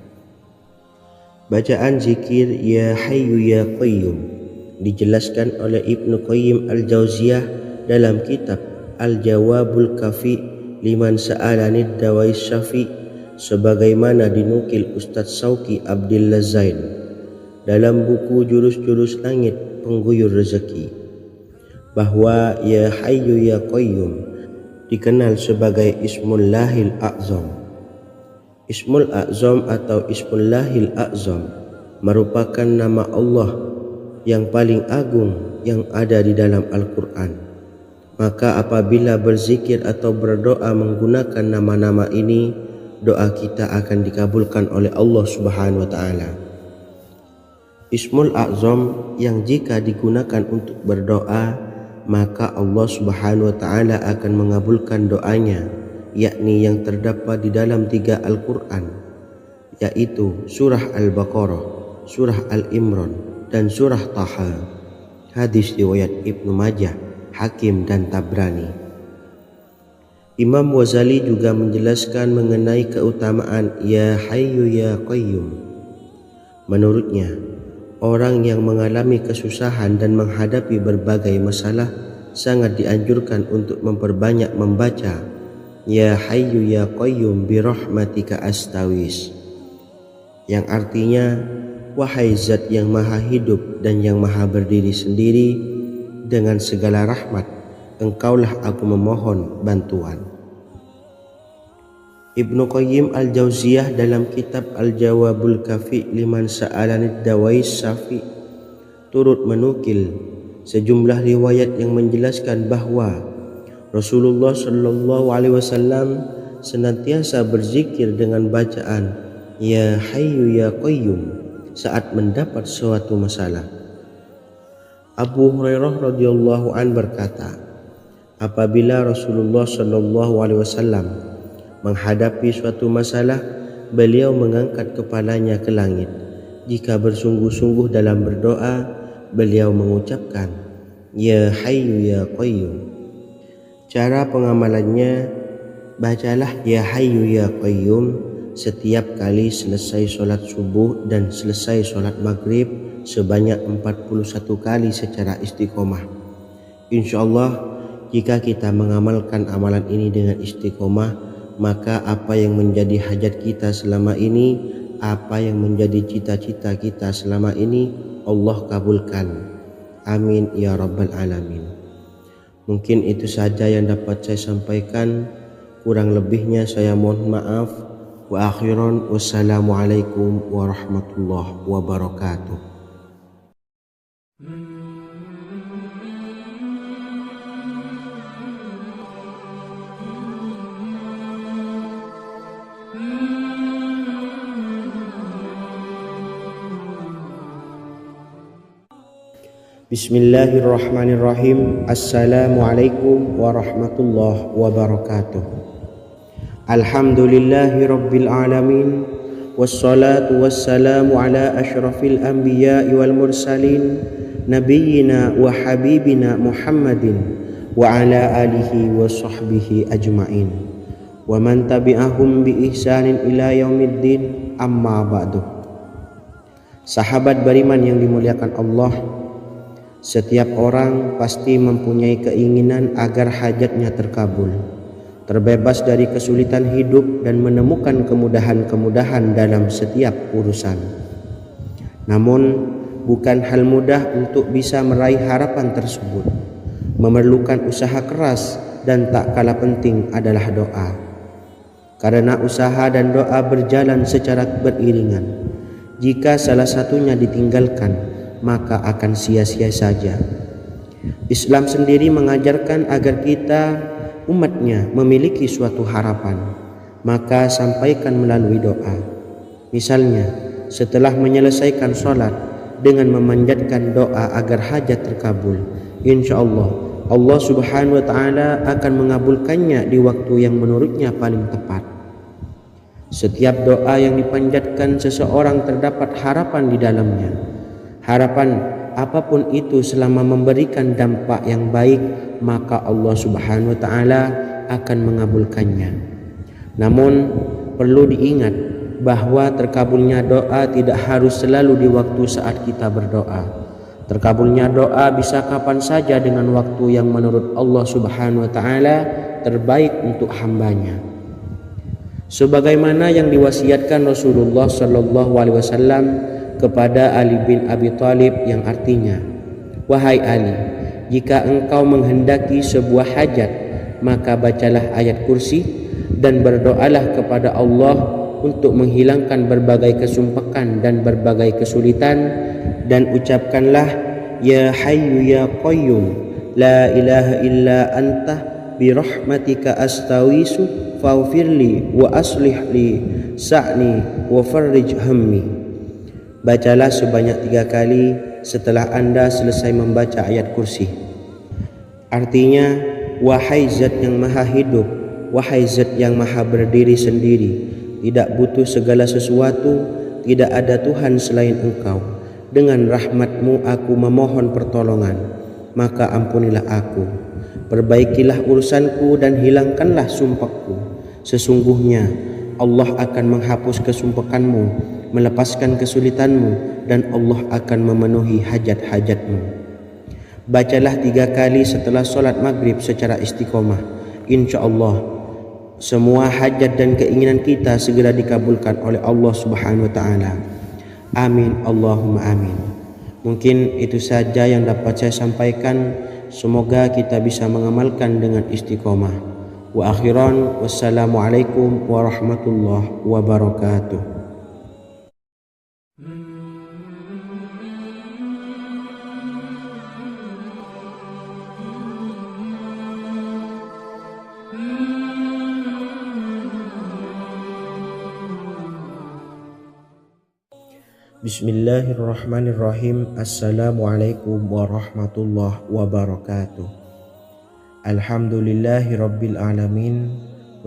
Bacaan zikir Ya Hayyu Ya Qayyum dijelaskan oleh Ibnu Qayyim Al-Jauziyah dalam kitab Al-Jawabul Kafi liman sa'alanid dawais syafi, sebagaimana dinukil Ustadz Sauki Abdillah Zain dalam buku Jurus-Jurus Langit Pengguyur Rezeki, bahwa Ya Hayyu Ya Qayyum dikenal sebagai Ismullahil A'zam. Ismul A'zam atau Ismullahil A'zam merupakan nama Allah yang paling agung yang ada di dalam Al-Quran. Maka apabila berzikir atau berdoa menggunakan nama-nama ini, doa kita akan dikabulkan oleh Allah Subhanahu wa Ta'ala. Ismul A'zam yang jika digunakan untuk berdoa, maka Allah Subhanahu wa Ta'ala akan mengabulkan doanya, yakni yang terdapat di dalam 3 Al-Quran, yaitu surah Al-Baqarah, surah Al-Imran, dan surah Taha. Hadis riwayat Ibnu Majah, Hakim, dan Tabrani. Imam Ghazali juga menjelaskan mengenai keutamaan Ya Hayyu Ya Qayyum. Menurutnya, orang yang mengalami kesusahan dan menghadapi berbagai masalah sangat dianjurkan untuk memperbanyak membaca Ya Hayyu Ya Qayyum bi rahmatika astawis, yang artinya, wahai zat yang maha hidup dan yang maha berdiri sendiri, dengan segala rahmat engkaulah aku memohon bantuan. Ibnu Qayyim Al-Jauziyah dalam kitab Al-Jawabul Kafi liman sa'alanid dawais syafi turut menukil sejumlah riwayat yang menjelaskan bahwa Rasulullah SAW senantiasa berzikir dengan bacaan Ya Hayyu Ya Qayyum saat mendapat suatu masalah. Abu Hurairah radhiyallahu an berkata, apabila Rasulullah SAW menghadapi suatu masalah, beliau mengangkat kepalanya ke langit jika bersungguh-sungguh dalam berdoa, beliau mengucapkan, Ya Hayyu Ya Qayyum. Cara pengamalannya, bacalah Ya Hayyu Ya Qayyum setiap kali selesai sholat subuh dan selesai sholat maghrib sebanyak 41 kali secara istiqomah. InsyaAllah, jika kita mengamalkan amalan ini dengan istiqomah, maka apa yang menjadi hajat kita selama ini, apa yang menjadi cita-cita kita selama ini, Allah kabulkan. Amin ya rabbal alamin. Mungkin itu saja yang dapat saya sampaikan. Kurang lebihnya saya mohon maaf. Wa akhiran, wassalamualaikum warahmatullahi wabarakatuh. Bismillahirrahmanirrahim. Assalamualaikum warahmatullahi wabarakatuh. Alhamdulillahi rabbil alamin. Wassalatu wassalamu ala ashrafil anbiya'i wal mursalin, nabiyyina wa habibina Muhammadin wa ala alihi wa sahbihi ajma'in, wa man tabi'ahum bi ihsanin ila yaumiddin, amma ba'du. Sahabat beriman yang dimuliakan Allah, setiap orang pasti mempunyai keinginan agar hajatnya terkabul, terbebas dari kesulitan hidup dan menemukan kemudahan-kemudahan dalam setiap urusan. Namun, bukan hal mudah untuk bisa meraih harapan tersebut. Memerlukan usaha keras dan tak kalah penting adalah doa. Karena usaha dan doa berjalan secara beriringan. Jika salah satunya ditinggalkan, maka akan sia-sia saja. Islam sendiri mengajarkan agar kita, umatnya, memiliki suatu harapan, maka sampaikan melalui doa. Misalnya, setelah menyelesaikan sholat dengan memanjatkan doa agar hajat terkabul, insya Allah subhanahu wa ta'ala akan mengabulkannya di waktu yang menurutnya paling tepat. Setiap doa yang dipanjatkan seseorang terdapat harapan di dalamnya. Harapan apapun itu selama memberikan dampak yang baik, maka Allah subhanahu wa ta'ala akan mengabulkannya. Namun perlu diingat bahwa terkabulnya doa tidak harus selalu di waktu saat kita berdoa. Terkabulnya doa bisa kapan saja dengan waktu yang menurut Allah subhanahu wa ta'ala terbaik untuk hambanya. Sebagaimana yang diwasiatkan Rasulullah sallallahu alaihi wasallam kepada Ali bin Abi Thalib, yang artinya, Wahai Ali, jika engkau menghendaki sebuah hajat, maka bacalah ayat kursi dan berdoalah kepada Allah untuk menghilangkan berbagai kesumpakan dan berbagai kesulitan, dan ucapkanlah Ya Hayyu Ya Qayyum, La ilaha illa anta birahmatika astawisu faghfirli wa aslih li sa'ni wa farrij hammi. Bacalah sebanyak 3 kali setelah Anda selesai membaca ayat kursi. Artinya, wahai zat yang maha hidup, wahai zat yang maha berdiri sendiri, tidak butuh segala sesuatu, tidak ada Tuhan selain Engkau. Dengan rahmat-Mu aku memohon pertolongan, maka ampunilah aku. Perbaikilah urusanku dan hilangkanlah sumpahku. Sesungguhnya Allah akan menghapus kesumpakanmu, melepaskan kesulitanmu, dan Allah akan memenuhi hajat-hajatmu. Bacalah 3 kali setelah sholat maghrib secara istiqomah. Insya Allah semua hajat dan keinginan kita segera dikabulkan oleh Allah subhanahu wa ta'ala. Amin Allahumma amin. Mungkin itu saja yang dapat saya sampaikan. Semoga kita bisa mengamalkan dengan istiqomah. Wa akhiran, wassalamualaikum warahmatullahi wabarakatuh. Bismillahirrahmanirrahim. Assalamualaikum warahmatullahi wabarakatuh. Alhamdulillahi rabbil alamin.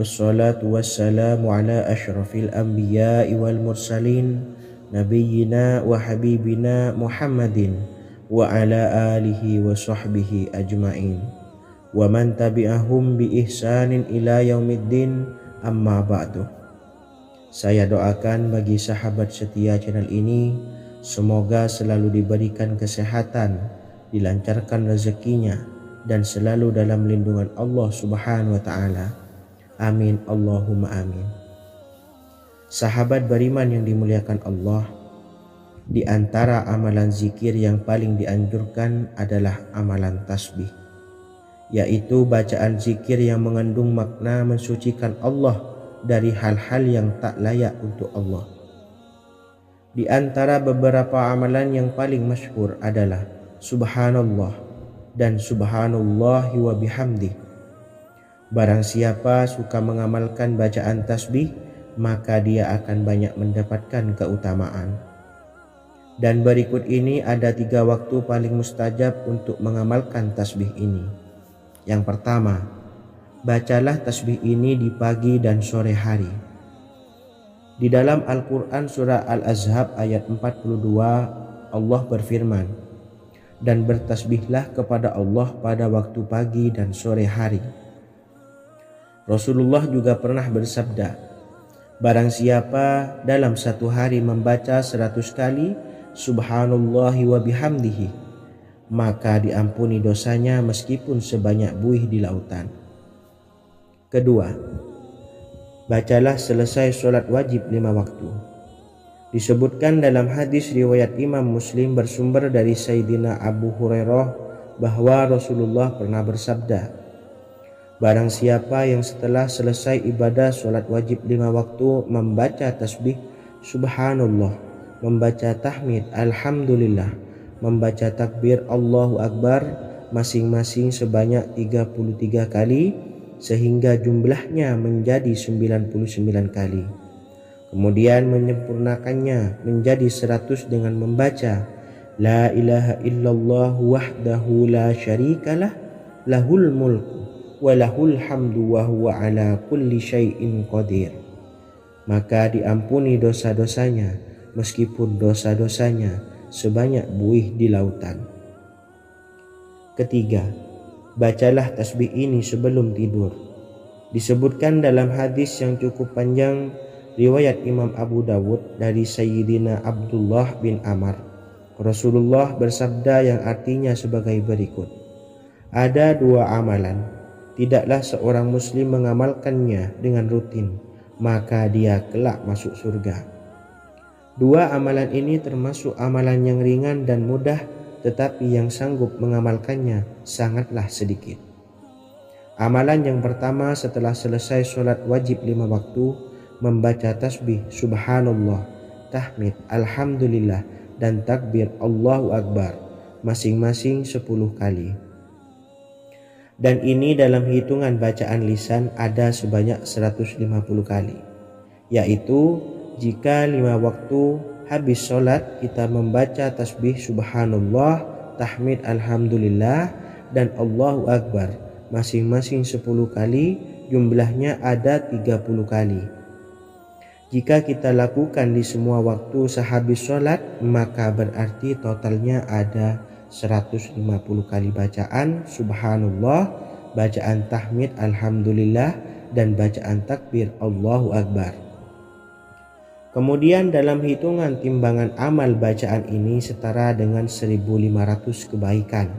Wassalatu wassalamu ala ashrafil anbiya'i wal mursalin, nabiyyina wa habibina Muhammadin wa ala alihi wa sahbihi ajma'in wa man tabi'ahum bi ihsanin ila yaumiddin, amma ba'du. Saya doakan bagi sahabat setia channel ini, semoga selalu diberikan kesehatan, dilancarkan rezekinya, dan selalu dalam lindungan Allah Subhanahu wa ta'ala. Amin Allahumma amin. Sahabat beriman yang dimuliakan Allah, di antara amalan zikir yang paling dianjurkan adalah amalan tasbih, yaitu bacaan zikir yang mengandung makna mensucikan Allah dari hal-hal yang tak layak untuk Allah. Di antara beberapa amalan yang paling masyhur adalah Subhanallah dan Subhanallahi wa bihamdih. Barang siapa suka mengamalkan bacaan tasbih, maka dia akan banyak mendapatkan keutamaan. Dan berikut ini ada 3 waktu paling mustajab untuk mengamalkan tasbih ini. Yang pertama, bacalah tasbih ini di pagi dan sore hari. Di dalam Al-Quran surah Al-Ahzab ayat 42, Allah berfirman, dan bertasbihlah kepada Allah pada waktu pagi dan sore hari. Rasulullah juga pernah bersabda, barang siapa dalam satu hari membaca 100 kali Subhanallahi wa bihamdihi, maka diampuni dosanya meskipun sebanyak buih di lautan. Kedua, bacalah selesai sholat wajib 5 waktu. Disebutkan dalam hadis riwayat Imam Muslim bersumber dari Sayyidina Abu Hurairah bahwa Rasulullah pernah bersabda, barang siapa yang setelah selesai ibadah sholat wajib 5 waktu membaca tasbih Subhanallah, membaca tahmid Alhamdulillah, membaca takbir Allahu Akbar masing-masing sebanyak 33 kali sehingga jumlahnya menjadi 99 kali. Kemudian menyempurnakannya menjadi 100 dengan membaca La ilaha illallah wahdahu la syarikalah lahul mulku wa lahul hamdu wa huwa ala kulli syai'in qadir. Maka diampuni dosa-dosanya meskipun dosa-dosanya sebanyak buih di lautan. Ketiga, bacalah tasbih ini sebelum tidur. Disebutkan dalam hadis yang cukup panjang riwayat Imam Abu Dawud dari Sayyidina Abdullah bin Amr, Rasulullah bersabda yang artinya sebagai berikut, ada 2 amalan, tidaklah seorang muslim mengamalkannya dengan rutin, maka dia kelak masuk surga. 2 amalan ini termasuk amalan yang ringan dan mudah, tetapi yang sanggup mengamalkannya sangatlah sedikit. Amalan yang pertama setelah selesai sholat wajib 5 waktu, membaca tasbih Subhanallah, tahmid Alhamdulillah, dan takbir Allahu Akbar masing-masing 10 kali. Dan ini dalam hitungan bacaan lisan ada sebanyak 150 kali, yaitu jika 5 waktu habis sholat kita membaca tasbih Subhanallah, tahmid Alhamdulillah, dan Allahu Akbar masing-masing 10 kali, jumlahnya ada 30 kali. Jika kita lakukan di semua waktu sehabis sholat, maka berarti totalnya ada 150 kali bacaan Subhanallah, bacaan tahmid Alhamdulillah, dan bacaan takbir Allahu Akbar. Kemudian dalam hitungan timbangan amal bacaan ini setara dengan 1500 kebaikan.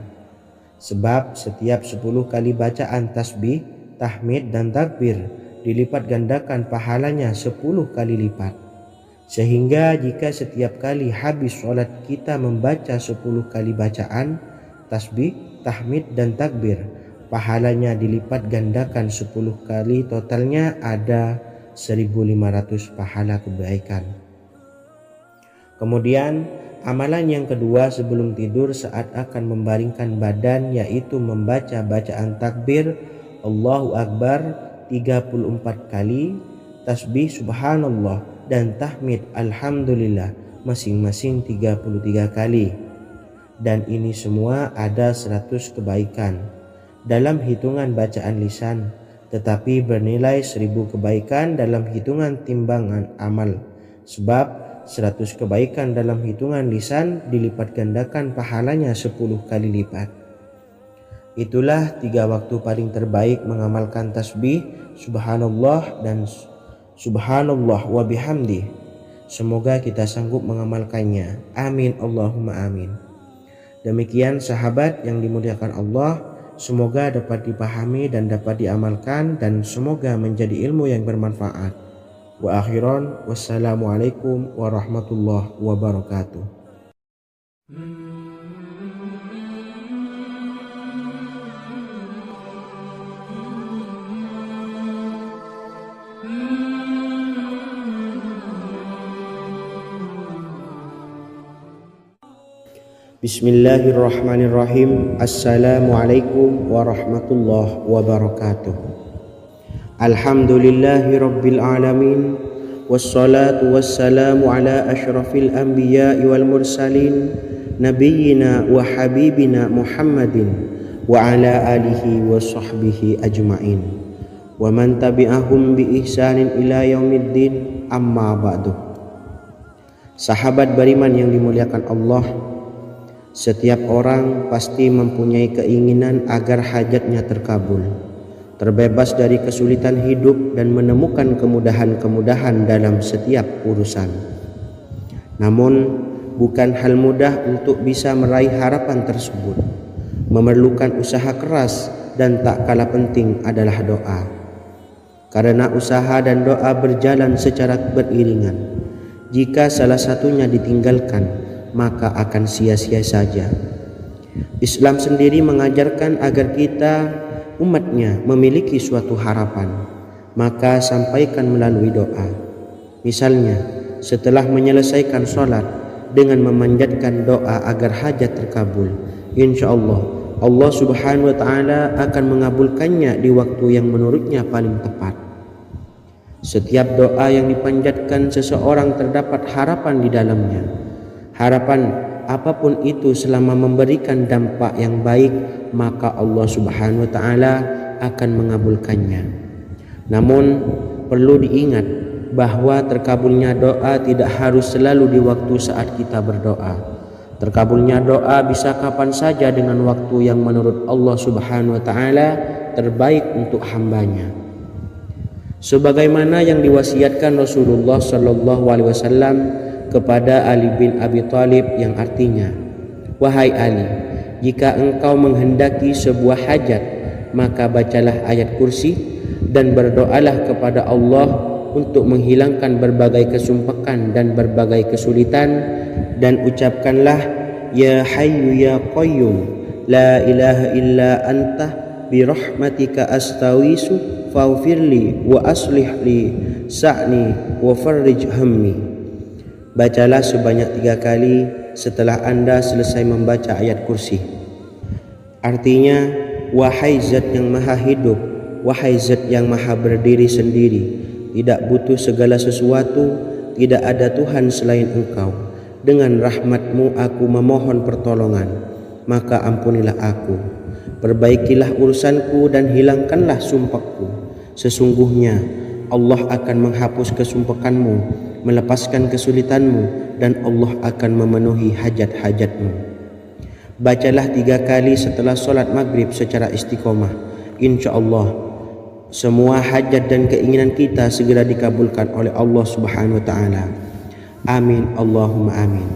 Sebab setiap 10 kali bacaan tasbih, tahmid, dan takbir dilipat gandakan pahalanya 10 kali lipat. Sehingga jika setiap kali habis sholat kita membaca 10 kali bacaan tasbih, tahmid, dan takbir, pahalanya dilipat gandakan 10 kali, totalnya ada 1500 pahala kebaikan. Kemudian amalan yang kedua sebelum tidur saat akan membaringkan badan, yaitu membaca bacaan takbir Allahu Akbar 34 kali, tasbih Subhanallah, dan tahmid Alhamdulillah masing-masing 33 kali. Dan ini semua ada 100 kebaikan dalam hitungan bacaan lisan, tetapi bernilai 1000 kebaikan dalam hitungan timbangan amal. Sebab 100 kebaikan dalam hitungan lisan dilipat gandakan pahalanya 10 kali lipat. Itulah 3 waktu paling terbaik mengamalkan tasbih subhanallah dan subhanallah wa bihamdi. Semoga kita sanggup mengamalkannya. Amin Allahumma amin. Demikian sahabat yang dimuliakan Allah, semoga dapat dipahami dan dapat diamalkan dan semoga menjadi ilmu yang bermanfaat. Wa akhiran, wassalamualaikum warahmatullahi wabarakatuh. Bismillahirrahmanirrahim. Assalamualaikum warahmatullahi wabarakatuh. Alhamdulillahi rabbil alamin. Wassalatu wassalamu ala ashrafil anbiya'i wal mursalin, nabiyyina wa habibina Muhammadin wa ala alihi wa sahbihi ajma'in wa man tabi'ahum bi ihsanin ila yaumiddin, amma ba'du. Sahabat beriman yang dimuliakan Allah, setiap orang pasti mempunyai keinginan agar hajatnya terkabul, terbebas dari kesulitan hidup dan menemukan kemudahan-kemudahan dalam setiap urusan. Namun, bukan hal mudah untuk bisa meraih harapan tersebut. Memerlukan usaha keras dan tak kalah penting adalah doa. Karena usaha dan doa berjalan secara beriringan. Jika salah satunya ditinggalkan, maka akan sia-sia saja. Islam sendiri mengajarkan agar kita umatnya memiliki suatu harapan, maka sampaikan melalui doa. Misalnya, setelah menyelesaikan sholat dengan memanjatkan doa agar hajat terkabul, insya Allah subhanahu wa ta'ala akan mengabulkannya di waktu yang menurutnya paling tepat. Setiap doa yang dipanjatkan seseorang terdapat harapan di dalamnya. Harapan apapun itu selama memberikan dampak yang baik, maka Allah subhanahu wa ta'ala akan mengabulkannya. Namun perlu diingat bahwa terkabulnya doa tidak harus selalu di waktu saat kita berdoa. Terkabulnya doa bisa kapan saja dengan waktu yang menurut Allah subhanahu wa ta'ala terbaik untuk hambanya. Sebagaimana yang diwasiatkan Rasulullah sallallahu alaihi wasallam kepada Ali bin Abi Thalib, yang artinya, wahai Ali, jika engkau menghendaki sebuah hajat, maka bacalah ayat kursi dan berdoalah kepada Allah untuk menghilangkan berbagai kesumpakan dan berbagai kesulitan, dan ucapkanlah, ya hayyu ya qayyum la ilaha illa anta birahmatika astawisu faghfirli wa aslih li sa'ni wa farrij hammi. Bacalah sebanyak 3 kali setelah Anda selesai membaca ayat kursi. Artinya, wahai zat yang maha hidup, wahai zat yang maha berdiri sendiri, tidak butuh segala sesuatu, tidak ada Tuhan selain Engkau. Dengan rahmat-Mu aku memohon pertolongan, maka ampunilah aku. Perbaikilah urusanku dan hilangkanlah sumpahku. Sesungguhnya Allah akan menghapus kesumpahanmu, melepaskan kesulitanmu, dan Allah akan memenuhi hajat-hajatmu. Bacalah 3 kali setelah solat maghrib secara istiqomah. Insya Allah semua hajat dan keinginan kita segera dikabulkan oleh Allah subhanahu wa ta'ala. Amin Allahumma amin.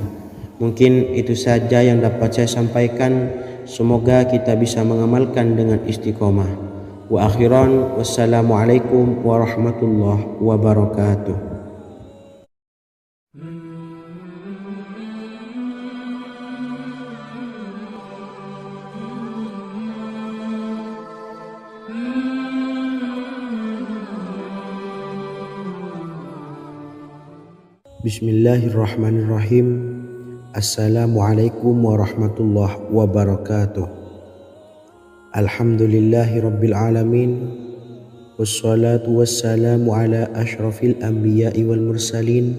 Mungkin itu saja yang dapat saya sampaikan. Semoga kita bisa mengamalkan dengan istiqomah. Wa akhiran, wassalamualaikum warahmatullahi wabarakatuh. Bismillahirrahmanirrahim. Assalamualaikum warahmatullahi wabarakatuh. Alhamdulillahi rabbil alamin. Wassalatu wassalamu ala ashrafil anbiya'i wal mursalin,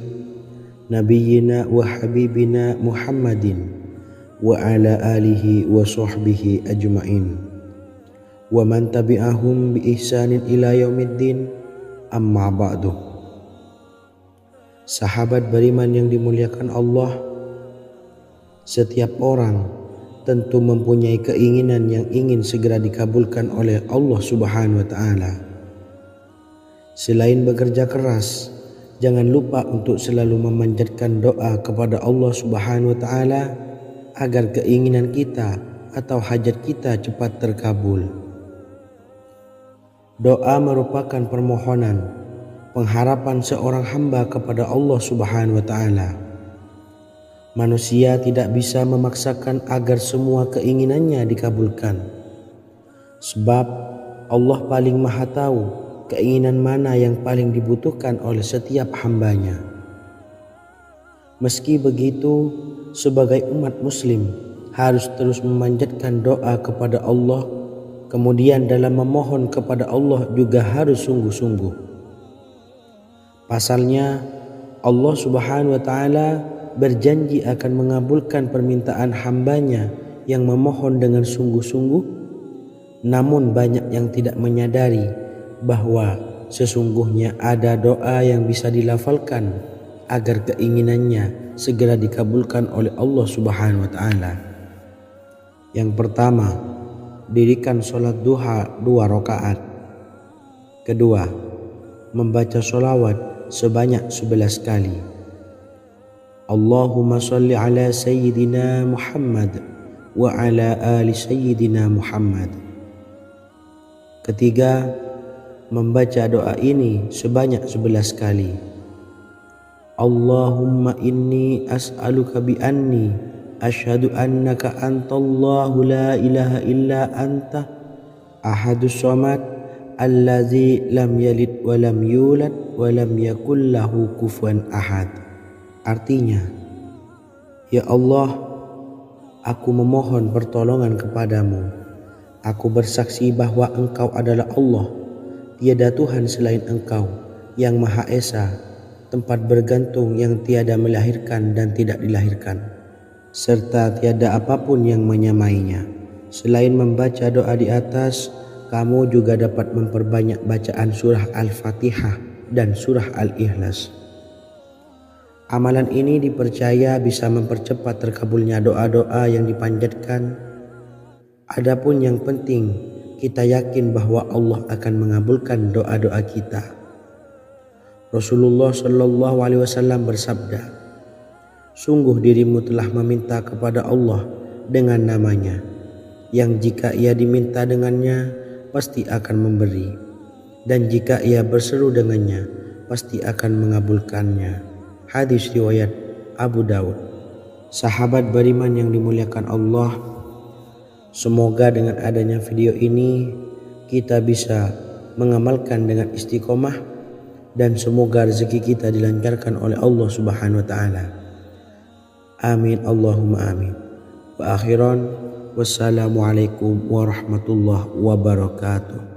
nabiyyina wa habibina Muhammadin wa ala alihi wa sahbihi ajma'in wa man tabi'ahum bi ihsanin ila yaumiddin, amma ba'du. Sahabat beriman yang dimuliakan Allah, setiap orang tentu mempunyai keinginan yang ingin segera dikabulkan oleh Allah Subhanahu wa Ta'ala. Selain bekerja keras, jangan lupa untuk selalu memanjatkan doa kepada Allah Subhanahu wa Ta'ala agar keinginan kita atau hajat kita cepat terkabul. Doa merupakan permohonan, pengharapan seorang hamba kepada Allah Subhanahu wa Ta'ala. Manusia tidak bisa memaksakan agar semua keinginannya dikabulkan, sebab Allah paling maha tahu keinginan mana yang paling dibutuhkan oleh setiap hambanya. Meski begitu, sebagai umat muslim harus terus memanjatkan doa kepada Allah, kemudian dalam memohon kepada Allah juga harus sungguh-sungguh. Pasalnya Allah Subhanahu wa Ta'ala berjanji akan mengabulkan permintaan hambanya yang memohon dengan sungguh-sungguh. Namun banyak yang tidak menyadari bahwa sesungguhnya ada doa yang bisa dilafalkan agar keinginannya segera dikabulkan oleh Allah Subhanahu wa Ta'ala. Yang pertama, dirikan sholat duha 2 rakaat. Kedua, membaca sholawat sebanyak 11 kali. Allahumma sholli ala sayyidina Muhammad wa ala ali sayyidina Muhammad. Ketiga, membaca doa ini sebanyak 11 kali. Allahumma inni as'aluka bi anni asyhadu annaka antallahu la ilaha illa anta ahadus samad allazi lam yalid wa lam yulad wa lam yakul lahu kufuwan ahad. Artinya, ya Allah, aku memohon pertolongan kepadamu. Aku bersaksi bahwa Engkau adalah Allah, tiada Tuhan selain Engkau yang Maha Esa, tempat bergantung yang tiada melahirkan dan tidak dilahirkan, serta tiada apapun yang menyamainya. Selain membaca doa di atas, kamu juga dapat memperbanyak bacaan surah Al-Fatihah dan surah Al-Ikhlas. Amalan ini dipercaya bisa mempercepat terkabulnya doa-doa yang dipanjatkan. Adapun yang penting, kita yakin bahwa Allah akan mengabulkan doa-doa kita. Rasulullah Shallallahu Alaihi Wasallam bersabda, sungguh dirimu telah meminta kepada Allah dengan namanya, yang jika ia diminta dengannya, pasti akan memberi, dan jika ia berseru dengannya, pasti akan mengabulkannya. Hadis riwayat Abu Daud. Sahabat beriman yang dimuliakan Allah, semoga dengan adanya video ini kita bisa mengamalkan dengan istiqomah, dan semoga rezeki kita dilancarkan oleh Allah Subhanahu wa Ta'ala. Amin Allahumma amin. Wa akhiran, wassalamualaikum warahmatullahi wabarakatuh.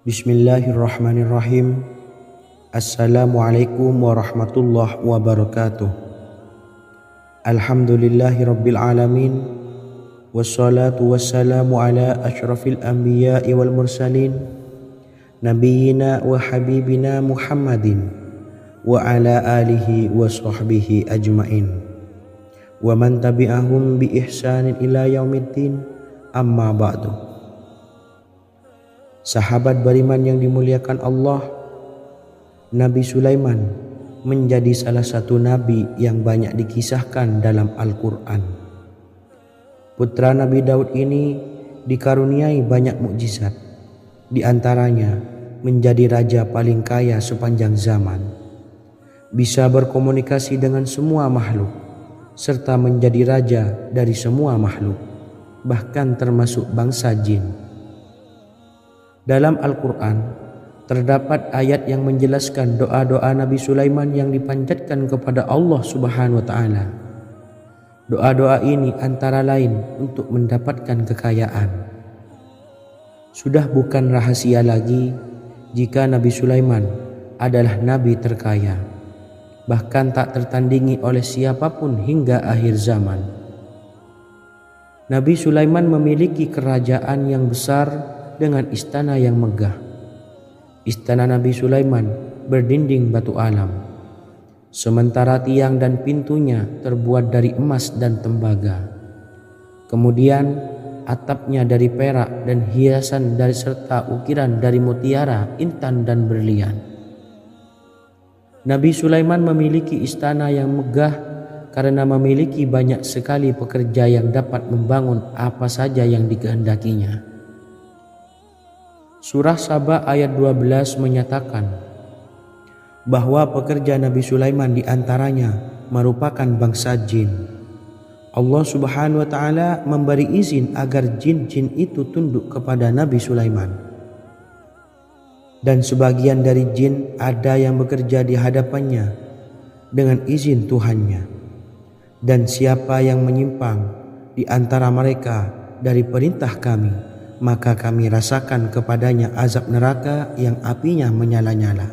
Bismillahirrahmanirrahim. Assalamualaikum warahmatullahi wabarakatuh. Alhamdulillahi rabbil alamin, wassalatu wassalamu ala asyrafil anbiya'i wal mursalin, nabiyyina wa habibina Muhammadin wa ala alihi wa sahbihi ajmain, wa man tabi'ahum bi ihsanin ila yaumiddin, amma ba'du. Sahabat beriman yang dimuliakan Allah, Nabi Sulaiman menjadi salah satu nabi yang banyak dikisahkan dalam Al-Quran. Putra Nabi Daud ini dikaruniai banyak mukjizat, di antaranya menjadi raja paling kaya sepanjang zaman, bisa berkomunikasi dengan semua makhluk, serta menjadi raja dari semua makhluk, bahkan termasuk bangsa jin. Dalam Al-Quran terdapat ayat yang menjelaskan doa-doa Nabi Sulaiman yang dipanjatkan kepada Allah Subhanahu wa Ta'ala. Doa-doa ini antara lain untuk mendapatkan kekayaan. Sudah bukan rahasia lagi jika Nabi Sulaiman adalah nabi terkaya, bahkan tak tertandingi oleh siapapun hingga akhir zaman. Nabi Sulaiman memiliki kerajaan yang besar dengan istana yang megah. Istana Nabi Sulaiman berdinding batu alam, sementara tiang dan pintunya terbuat dari emas dan tembaga. Kemudian atapnya dari perak dan hiasan dari serta ukiran dari mutiara, intan dan berlian. Nabi Sulaiman memiliki istana yang megah karena memiliki banyak sekali pekerja yang dapat membangun apa saja yang dikehendakinya. Surah Saba ayat 12 menyatakan bahwa pekerja Nabi Sulaiman diantaranya merupakan bangsa jin. Allah Subhanahu wa Ta'ala memberi izin agar jin-jin itu tunduk kepada Nabi Sulaiman. Dan sebagian dari jin ada yang bekerja di hadapannya dengan izin Tuhannya. Dan siapa yang menyimpang di antara mereka dari perintah kami, maka kami rasakan kepadanya azab neraka yang apinya menyala-nyala.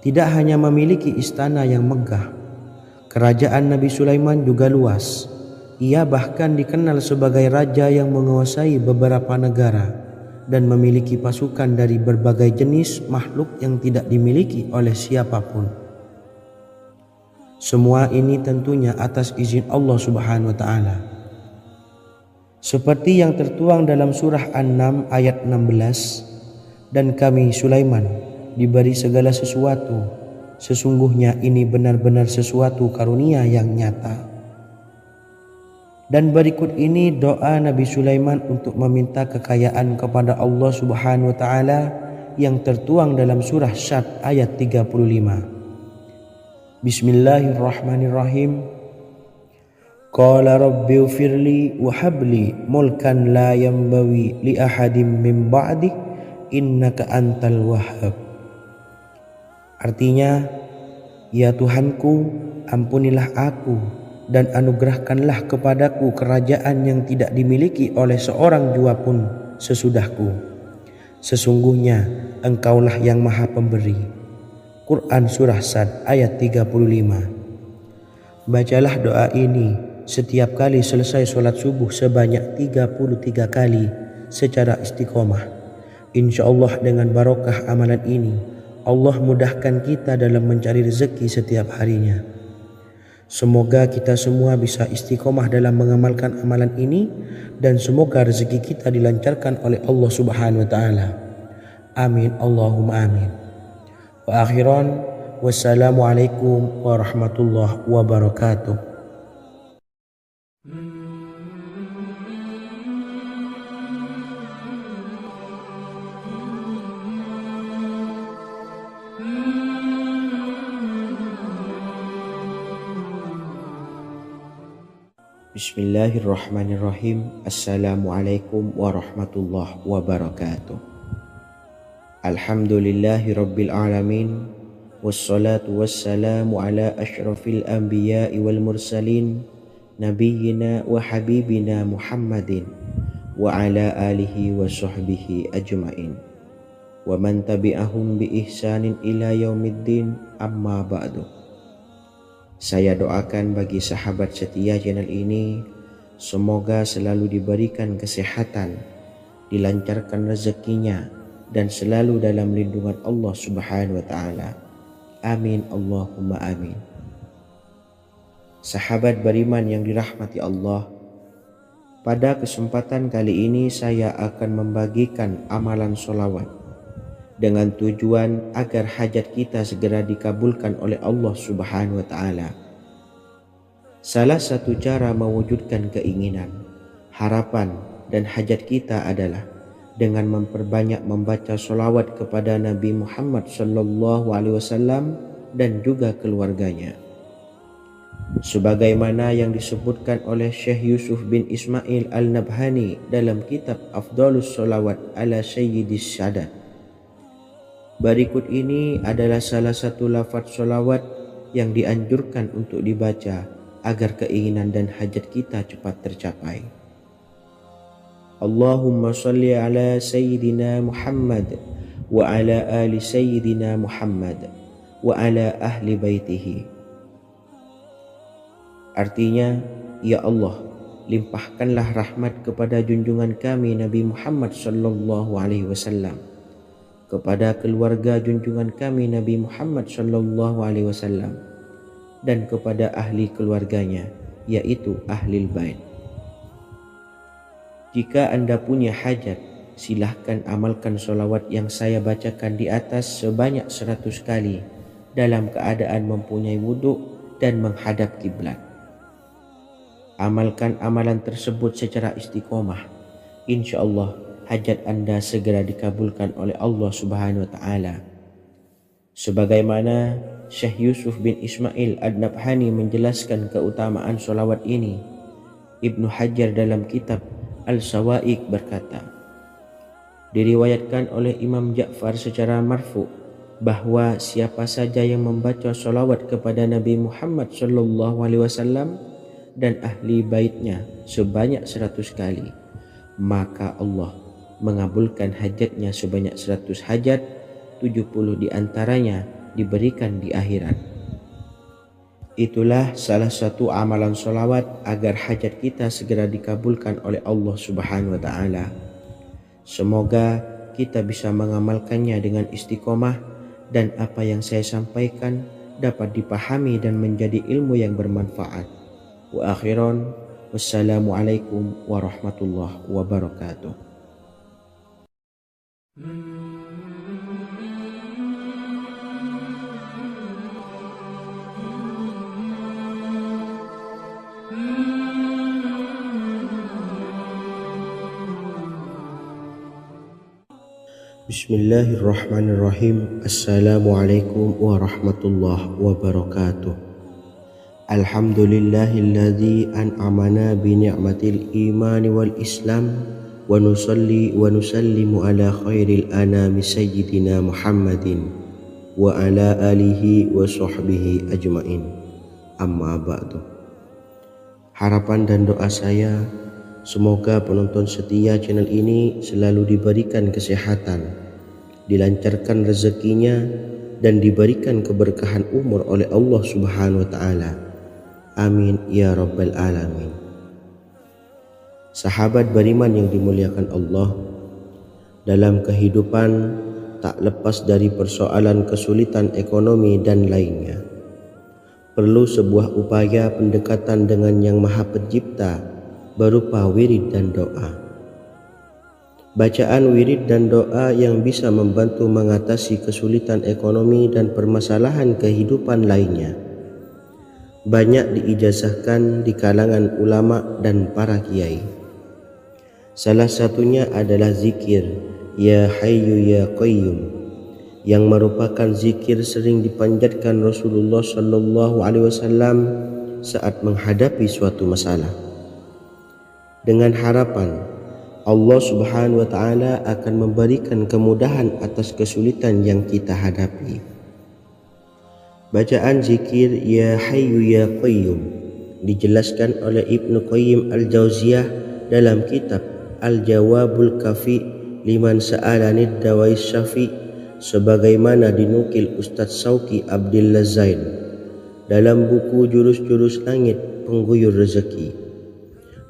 Tidak hanya memiliki istana yang megah, kerajaan Nabi Sulaiman juga luas. Ia bahkan dikenal sebagai raja yang menguasai beberapa negara dan memiliki pasukan dari berbagai jenis makhluk yang tidak dimiliki oleh siapapun. Semua ini tentunya atas izin Allah Subhanahu wa Ta'ala. Seperti yang tertuang dalam surah An-Naml ayat 16, dan kami Sulaiman diberi segala sesuatu. Sesungguhnya ini benar-benar sesuatu karunia yang nyata. Dan berikut ini doa Nabi Sulaiman untuk meminta kekayaan kepada Allah Subhanahu wa Ta'ala yang tertuang dalam surah Syad ayat 35. Bismillahirrahmanirrahim. Qala rabbi ufirli wa habli mulkan la yambawi li ahadim min ba'di innaka antal wahhab. Artinya, ya Tuhanku, ampunilah aku dan anugerahkanlah kepadaku kerajaan yang tidak dimiliki oleh seorang jua pun sesudahku. Sesungguhnya Engkaulah yang Maha Pemberi. Quran Surah Sad ayat 35. Bacalah doa ini setiap kali selesai sholat subuh sebanyak 33 kali secara istiqomah. InsyaAllah dengan barokah amalan ini, Allah mudahkan kita dalam mencari rezeki setiap harinya. Semoga kita semua bisa istiqomah dalam mengamalkan amalan ini dan semoga rezeki kita dilancarkan oleh Allah Subhanahu wa Ta'ala. Amin Allahumma amin. Wa akhiran, wassalamualaikum warahmatullahi wabarakatuh. Bismillahirrahmanirrahim. Assalamualaikum warahmatullahi wabarakatuh. Alhamdulillahi rabbil alamin. Wassalatu wassalamu ala ashrafil anbiya'i wal mursalin, nabiyyina wa habibina Muhammadin wa ala alihi wa sahbihi ajma'in wa man tabi'ahum bi ihsanin ila yaumiddin, amma ba'du. Saya doakan bagi sahabat setia channel ini, semoga selalu diberikan kesehatan, dilancarkan rezekinya, dan selalu dalam lindungan Allah Subhanahu wa Ta'ala. Amin Allahumma amin. Sahabat beriman yang dirahmati Allah, pada kesempatan kali ini saya akan membagikan amalan sholawat dengan tujuan agar hajat kita segera dikabulkan oleh Allah Subhanahu wa Ta'ala. Salah satu cara mewujudkan keinginan, harapan, dan hajat kita adalah dengan memperbanyak membaca sholawat kepada Nabi Muhammad SAW dan juga keluarganya. Sebagaimana yang disebutkan oleh Syekh Yusuf bin Ismail Al-Nabhani dalam kitab Afdhalus Sholawat ala Sayyidis Sadat. Berikut ini adalah salah satu lafaz sholawat yang dianjurkan untuk dibaca agar keinginan dan hajat kita cepat tercapai. Allahumma salli ala Sayyidina Muhammad wa ala ali sayyidina Muhammad wa ala ahli baitihi. Artinya, ya Allah, limpahkanlah rahmat kepada junjungan kami Nabi Muhammad sallallahu alaihi wasallam, kepada keluarga junjungan kami Nabi Muhammad sallallahu alaihi wasallam, dan kepada ahli keluarganya, yaitu ahlil bait. Jika Anda punya hajat, silahkan amalkan sholawat yang saya bacakan di atas sebanyak 100 kali dalam keadaan mempunyai wudhu dan menghadap kiblat. Amalkan amalan tersebut secara istiqomah. Insya Allah hajat Anda segera dikabulkan oleh Allah Subhanahu wa Ta'ala. Sebagaimana Syekh Yusuf bin Ismail Ad-Nabhani menjelaskan keutamaan sholawat ini, Ibnu Hajar dalam kitab Al-Sawa'iq berkata, diriwayatkan oleh Imam Ja'far secara marfu bahwa siapa saja yang membaca sholawat kepada Nabi Muhammad sallallahu alaihi wasallam dan ahli baitnya sebanyak 100 kali, maka Allah mengabulkan hajatnya sebanyak 100 hajat, 70 diantaranya diberikan di akhirat. Itulah salah satu amalan sholawat agar hajat kita segera dikabulkan oleh Allah Subhanahu wa Ta'ala. Semoga kita bisa mengamalkannya dengan istiqomah dan apa yang saya sampaikan dapat dipahami dan menjadi ilmu yang bermanfaat. Wa akhiran, wassalamualaikum warahmatullahi wabarakatuh. Bismillahirrahmanirrahim. Assalamualaikum warahmatullahi wabarakatuh. Alhamdulillahilladzi an'amana bi ni'matil imani wal islam wa nusalli wa nusallimu ala khairil anami sayyidina Muhammadin wa ala alihi wa sahbihi ajmain. Amma ba'du. Harapan dan doa saya, semoga penonton setia channel ini selalu diberikan kesehatan, dilancarkan rezekinya, dan diberikan keberkahan umur oleh Allah Subhanahu wa Ta'ala. Amin ya rabbal alamin. Sahabat beriman yang dimuliakan Allah, dalam kehidupan tak lepas dari persoalan kesulitan ekonomi dan lainnya. Perlu sebuah upaya pendekatan dengan Yang Maha Pencipta berupa wirid dan doa. Bacaan wirid dan doa yang bisa membantu mengatasi kesulitan ekonomi dan permasalahan kehidupan lainnya banyak diijazahkan di kalangan ulama dan para kiai. Salah satunya adalah zikir Ya Hayyu Ya Qayyum, yang merupakan zikir sering dipanjatkan Rasulullah sallallahu alaihi wasallam saat menghadapi suatu masalah, dengan harapan Allah Subhanahu wa Ta'ala akan memberikan kemudahan atas kesulitan yang kita hadapi. Bacaan zikir Ya Hayyu Ya Qayyum dijelaskan oleh Ibnu Qayyim Al-Jauziyah dalam kitab Al-Jawabul Kafi liman sa'alanid dawais syafi, sebagaimana dinukil Ustadz Sauki Abdillah Zain dalam buku Jurus-Jurus Langit Pengguyur Rezeki,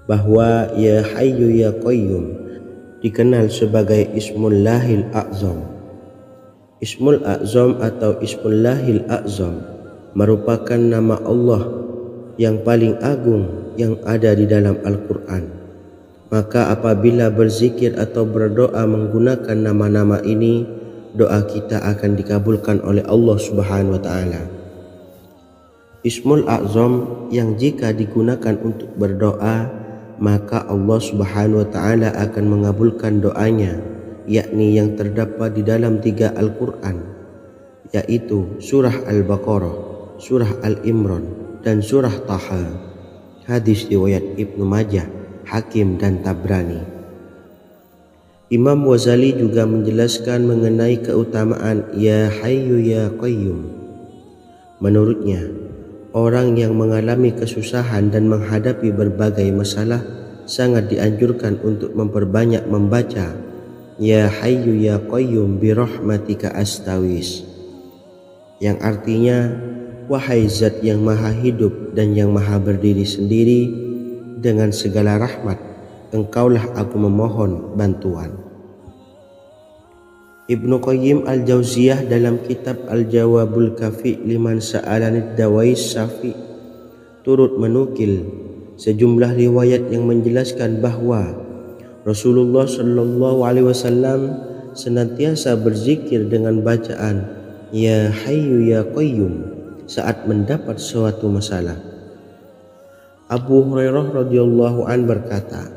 bahwa Ya Hayyu Ya Qayyum dikenal sebagai Ismullahil A'zam. Ismul A'zam atau Ismullahil A'zam merupakan nama Allah yang paling agung yang ada di dalam Al-Quran. Maka apabila berzikir atau berdoa menggunakan nama-nama ini, doa kita akan dikabulkan oleh Allah Subhanahu wa Ta'ala. Ismul A'zam yang jika digunakan untuk berdoa, maka Allah Subhanahu wa Ta'ala akan mengabulkan doanya, yakni yang terdapat di dalam 3 Al-Quran, yaitu surah Al-Baqarah, surah Al-Imran, dan surah Taha. Hadis riwayat Ibnu Majah, Hakim, dan Tabrani. Imam Ghazali juga menjelaskan mengenai keutamaan Ya Hayyu Ya Qayyum. Menurutnya, orang yang mengalami kesusahan dan menghadapi berbagai masalah sangat dianjurkan untuk memperbanyak membaca Ya Hayyu Ya Qayyum birahmatika astaghis, yang artinya, wahai Zat yang maha hidup dan yang maha berdiri sendiri, dengan segala rahmat Engkaulah aku memohon bantuan. Ibnu Qayyim Al-Jauziyah dalam kitab Al-Jawabul Kafi liman sa'alanid dawais syafi turut menukil sejumlah riwayat yang menjelaskan bahwa Rasulullah Shallallahu Alaihi Wasallam senantiasa berzikir dengan bacaan Ya Hayyu Ya Qayyum saat mendapat suatu masalah. Abu Hurairah radhiyallahu an berkata,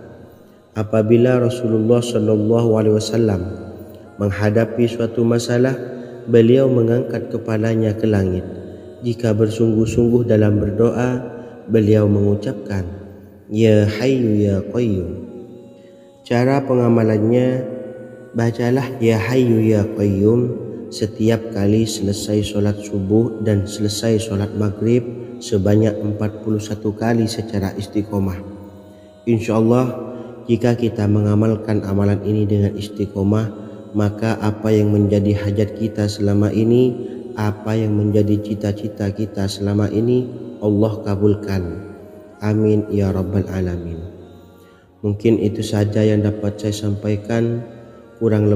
apabila Rasulullah Shallallahu Alaihi Wasallam menghadapi suatu masalah, beliau mengangkat kepalanya ke langit. Jika bersungguh-sungguh dalam berdoa, beliau mengucapkan Ya Hayyu Ya Qayyum. Cara pengamalannya, bacalah Ya Hayyu Ya Qayyum setiap kali selesai sholat subuh dan selesai sholat maghrib sebanyak 41 kali secara istiqomah. Insyaallah, jika kita mengamalkan amalan ini dengan istiqomah, maka apa yang menjadi hajat kita selama ini, apa yang menjadi cita-cita kita selama ini, Allah kabulkan. Amin ya rabbal alamin. Mungkin itu saja yang dapat saya sampaikan. Kurang lebih